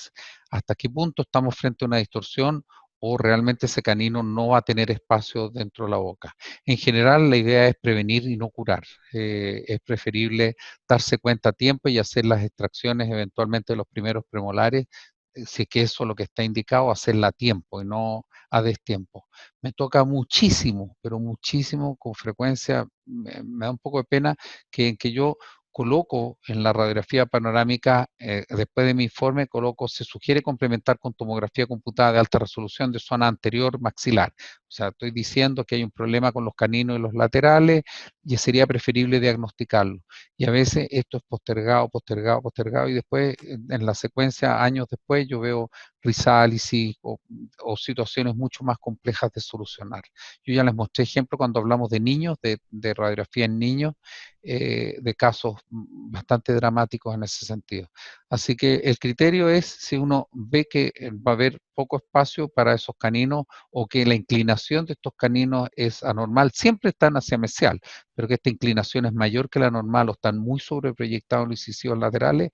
hasta qué punto estamos frente a una distorsión o realmente ese canino no va a tener espacio dentro de la boca. En general, la idea es prevenir y no curar. Es preferible darse cuenta a tiempo y hacer las extracciones eventualmente de los primeros premolares, si es que eso es lo que está indicado, hacerla a tiempo y no a destiempo. Me toca muchísimo, pero muchísimo, con frecuencia, me da un poco de pena que yo coloco en la radiografía panorámica, después de mi informe, se sugiere complementar con tomografía computada de alta resolución de zona anterior maxilar. O sea, estoy diciendo que hay un problema con los caninos y los laterales y sería preferible diagnosticarlo. Y a veces esto es postergado, postergado, postergado y después, en la secuencia, años después, yo veo risálisis o situaciones mucho más complejas de solucionar. Yo ya les mostré ejemplos cuando hablamos de niños, de radiografía en niños, de casos bastante dramáticos en ese sentido. Así que el criterio es si uno ve que va a haber poco espacio para esos caninos o que la inclinación de estos caninos es anormal, siempre están hacia mesial, pero que esta inclinación es mayor que la normal o están muy sobreproyectados en los incisivos laterales,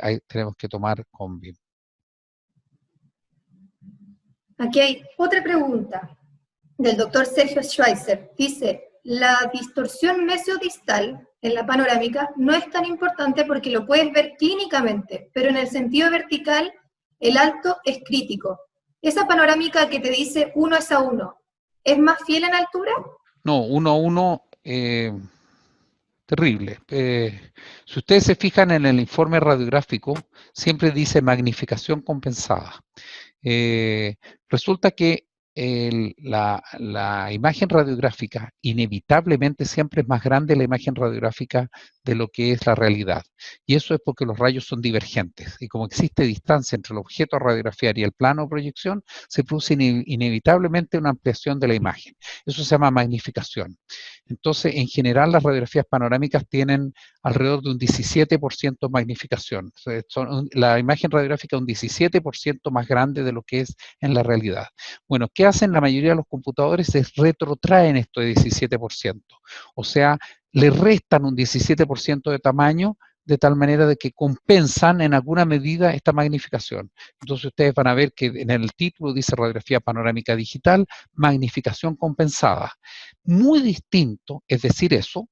ahí tenemos que tomar Convim. Aquí hay otra pregunta del doctor Sergio Schweizer. Dice, la distorsión mesiodistal en la panorámica no es tan importante porque lo puedes ver clínicamente, pero en el sentido vertical el alto es crítico. Esa panorámica que te dice 1:1, ¿es más fiel en altura? No, 1:1, terrible. Si ustedes se fijan en el informe radiográfico, siempre dice magnificación compensada. Resulta que la imagen radiográfica inevitablemente siempre es más grande la imagen radiográfica de lo que es la realidad. Y eso es porque los rayos son divergentes. Y como existe distancia entre el objeto a radiografiar y el plano de proyección, se produce inevitablemente una ampliación de la imagen. Eso se llama magnificación. Entonces, en general, las radiografías panorámicas tienen alrededor de un 17% magnificación. La imagen radiográfica es un 17% más grande de lo que es en la realidad. Bueno, ¿qué hacen la mayoría de los computadores? Es retrotraen esto de 17%. O sea, le restan un 17% de tamaño de tal manera de que compensan en alguna medida esta magnificación. Entonces ustedes van a ver que en el título dice radiografía panorámica digital, magnificación compensada. Muy distinto es decir eso,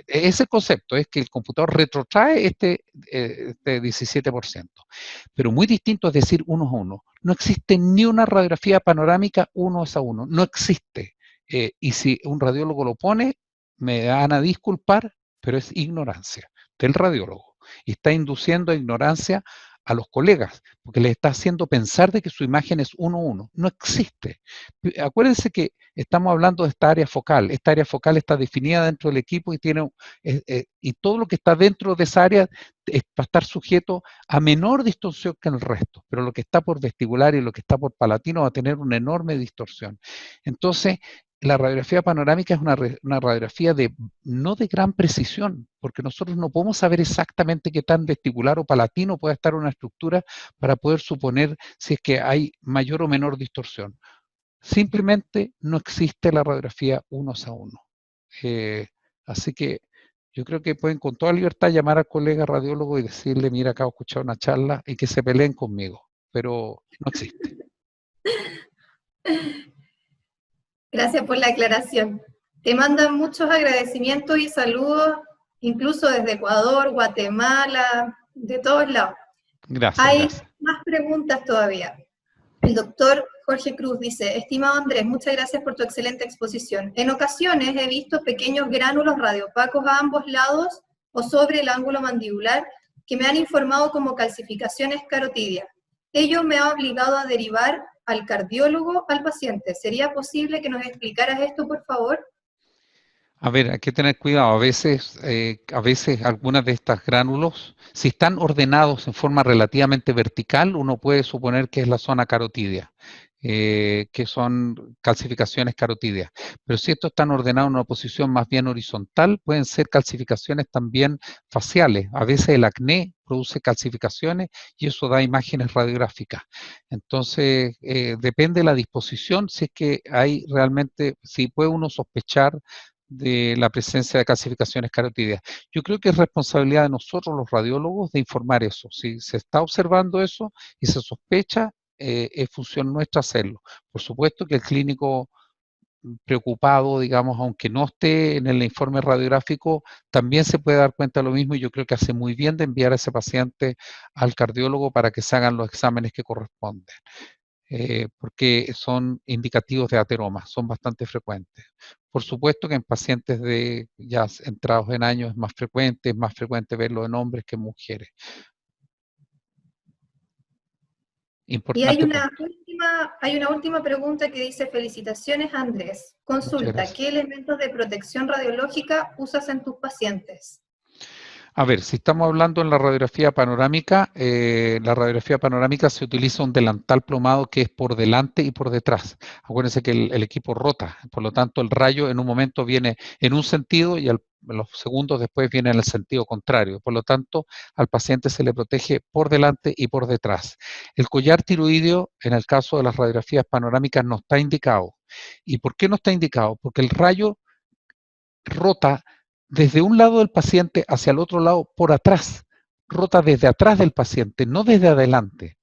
ese concepto es que el computador retrotrae este 17%, pero muy distinto es decir 1:1. No existe ni una radiografía panorámica 1:1, no existe. Y si un radiólogo lo pone, me van a disculpar, pero es ignorancia del radiólogo. Y está induciendo a ignorancia a los colegas, porque les está haciendo pensar de que su imagen es 1:1. No existe. Acuérdense que estamos hablando de esta área focal. Esta área focal está definida dentro del equipo y y todo lo que está dentro de esa área va a estar sujeto a menor distorsión que el resto, pero lo que está por vestibular y lo que está por palatino va a tener una enorme distorsión. Entonces, la radiografía panorámica es una radiografía no de gran precisión, porque nosotros no podemos saber exactamente qué tan vestibular o palatino puede estar una estructura para poder suponer si es que hay mayor o menor distorsión. Simplemente no existe la radiografía 1:1. Así que yo creo que pueden con toda libertad llamar al colega radiólogo y decirle, mira, acabo de escuchar una charla y que se peleen conmigo, pero no existe. Gracias por la aclaración. Te mandan muchos agradecimientos y saludos, incluso desde Ecuador, Guatemala, de todos lados. Gracias, Hay gracias. más preguntas todavía. El doctor Jorge Cruz dice, estimado Andrés, muchas gracias por tu excelente exposición. En ocasiones he visto pequeños gránulos radiopacos a ambos lados o sobre el ángulo mandibular que me han informado como calcificaciones carotidias. Ello me ha obligado a derivar al cardiólogo al paciente. ¿Sería posible que nos explicaras esto, por favor? A ver, hay que tener cuidado. A veces algunas de estas gránulos, si están ordenados en forma relativamente vertical, uno puede suponer que es la zona carotidia, que son calcificaciones carotidias. Pero si estos están ordenados en una posición más bien horizontal, pueden ser calcificaciones también faciales. A veces el acné produce calcificaciones y eso da imágenes radiográficas. Entonces, depende de la disposición, si es que hay realmente, si puede uno sospechar de la presencia de calcificaciones carotidias. Yo creo que es responsabilidad de nosotros los radiólogos de informar eso. Si se está observando eso y se sospecha, es función nuestra hacerlo. Por supuesto que el clínico preocupado, digamos, aunque no esté en el informe radiográfico, también se puede dar cuenta de lo mismo y yo creo que hace muy bien de enviar a ese paciente al cardiólogo para que se hagan los exámenes que corresponden. Porque son indicativos de ateroma, son bastante frecuentes. Por supuesto que en pacientes de ya entrados en años es más frecuente verlo en hombres que en mujeres. Y hay Importante punto. hay una última pregunta que dice, felicitaciones Andrés. Muchas Consulta, gracias. ¿qué elementos de protección radiológica usas en tus pacientes? A ver, si estamos hablando en la radiografía panorámica se utiliza un delantal plomado que es por delante y por detrás. Acuérdense que el equipo rota, por lo tanto el rayo en un momento viene en un sentido y los segundos después viene en el sentido contrario. Por lo tanto, al paciente se le protege por delante y por detrás. El collar tiroideo, en el caso de las radiografías panorámicas, no está indicado. ¿Y por qué no está indicado? Porque el rayo rota desde un lado del paciente hacia el otro lado por atrás, rota desde atrás del paciente, no desde adelante.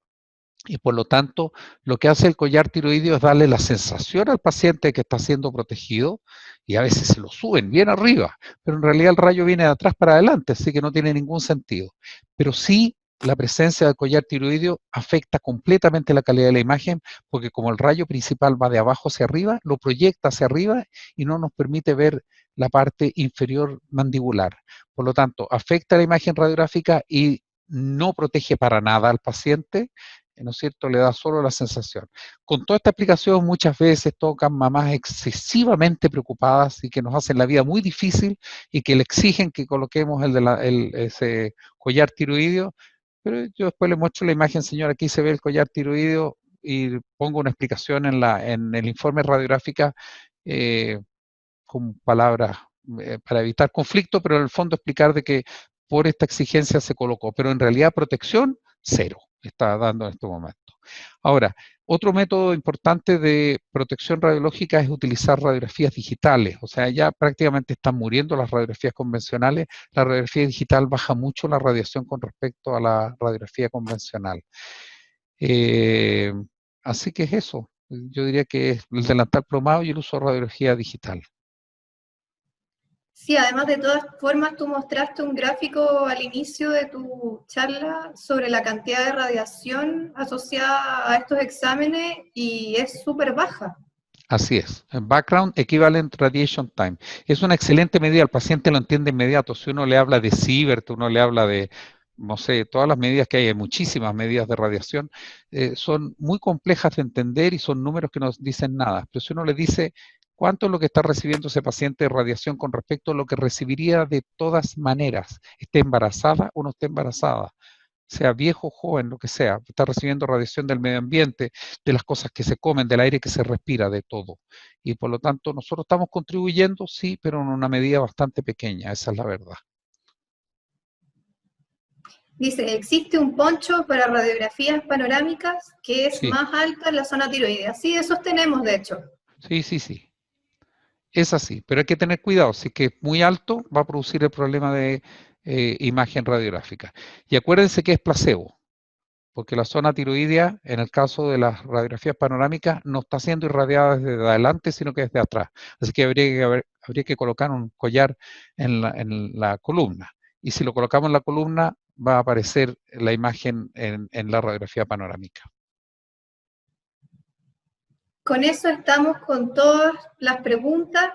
Y por lo tanto, lo que hace el collar tiroideo es darle la sensación al paciente que está siendo protegido y a veces se lo suben bien arriba, pero en realidad el rayo viene de atrás para adelante, así que no tiene ningún sentido. Pero sí la presencia del collar tiroideo afecta completamente la calidad de la imagen, porque como el rayo principal va de abajo hacia arriba, lo proyecta hacia arriba y no nos permite ver la parte inferior mandibular. Por lo tanto, afecta la imagen radiográfica y no protege para nada al paciente, ¿no es cierto? Le da solo la sensación. Con toda esta explicación, muchas veces tocan mamás excesivamente preocupadas y que nos hacen la vida muy difícil y que le exigen que coloquemos ese collar tiroideo, pero yo después le muestro la imagen, señor, aquí se ve el collar tiroideo y pongo una explicación en el informe radiográfica eh, con palabras para evitar conflicto, pero en el fondo explicar de que por esta exigencia se colocó, pero en realidad protección, cero, está dando en este momento. Ahora, otro método importante de protección radiológica es utilizar radiografías digitales, o sea, ya prácticamente están muriendo las radiografías convencionales, la radiografía digital baja mucho la radiación con respecto a la radiografía convencional. Eh, Así que es eso, yo diría que es el delantal plomado y el uso de radiografía digital. Sí, además de todas formas, tú mostraste un gráfico al inicio de tu charla sobre la cantidad de radiación asociada a estos exámenes y es súper baja. Así es. Background Equivalent Radiation Time. Es una excelente medida, el paciente lo entiende inmediato. Si uno le habla de Sievert, uno le habla de, no sé, todas las medidas que hay muchísimas medidas de radiación, son muy complejas de entender y son números que no dicen nada. Pero si uno le dice cuánto es lo que está recibiendo ese paciente de radiación con respecto a lo que recibiría de todas maneras, esté embarazada o no esté embarazada, sea viejo, joven, lo que sea, está recibiendo radiación del medio ambiente, de las cosas que se comen, del aire que se respira, de todo. Y por lo tanto, nosotros estamos contribuyendo, sí, pero en una medida bastante pequeña, esa es la verdad. Dice, existe un poncho para radiografías panorámicas que es Sí, más alto en la zona tiroidea. Sí, esos tenemos, de hecho. sí, sí, sí. Es así, pero hay que tener cuidado, si es que es muy alto va a producir el problema de imagen radiográfica. Y acuérdense que es placebo, porque la zona tiroidea, en el caso de las radiografías panorámicas, no está siendo irradiada desde adelante, sino que desde atrás. Así que habría que colocar un collar en la columna. Y si lo colocamos en la columna, va a aparecer la imagen en la radiografía panorámica. Con eso estamos con todas las preguntas.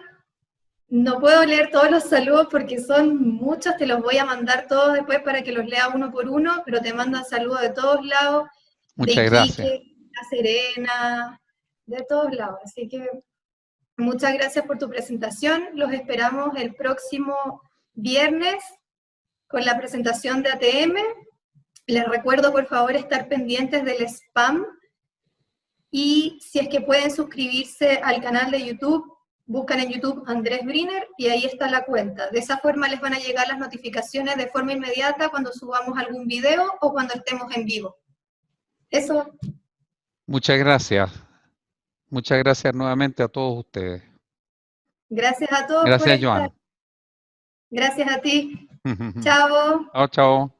No puedo leer todos los saludos porque son muchos, te los voy a mandar todos después para que los lea uno por uno, pero te mandan saludos de todos lados, de Muchas gracias. Iquique, La Serena, de todos lados. Así que muchas gracias por tu presentación. Los esperamos el próximo viernes con la presentación de ATM. Les recuerdo, por favor, estar pendientes del spam y si es que pueden suscribirse al canal de YouTube, buscan en YouTube Andrés Briner y ahí está la cuenta. De esa forma les van a llegar las notificaciones de forma inmediata cuando subamos algún video o cuando estemos en vivo. Eso. Muchas gracias. Muchas gracias nuevamente a todos ustedes. Gracias a todos por Gracias, estar. Joan. Gracias a ti. Chao. Chao, chao.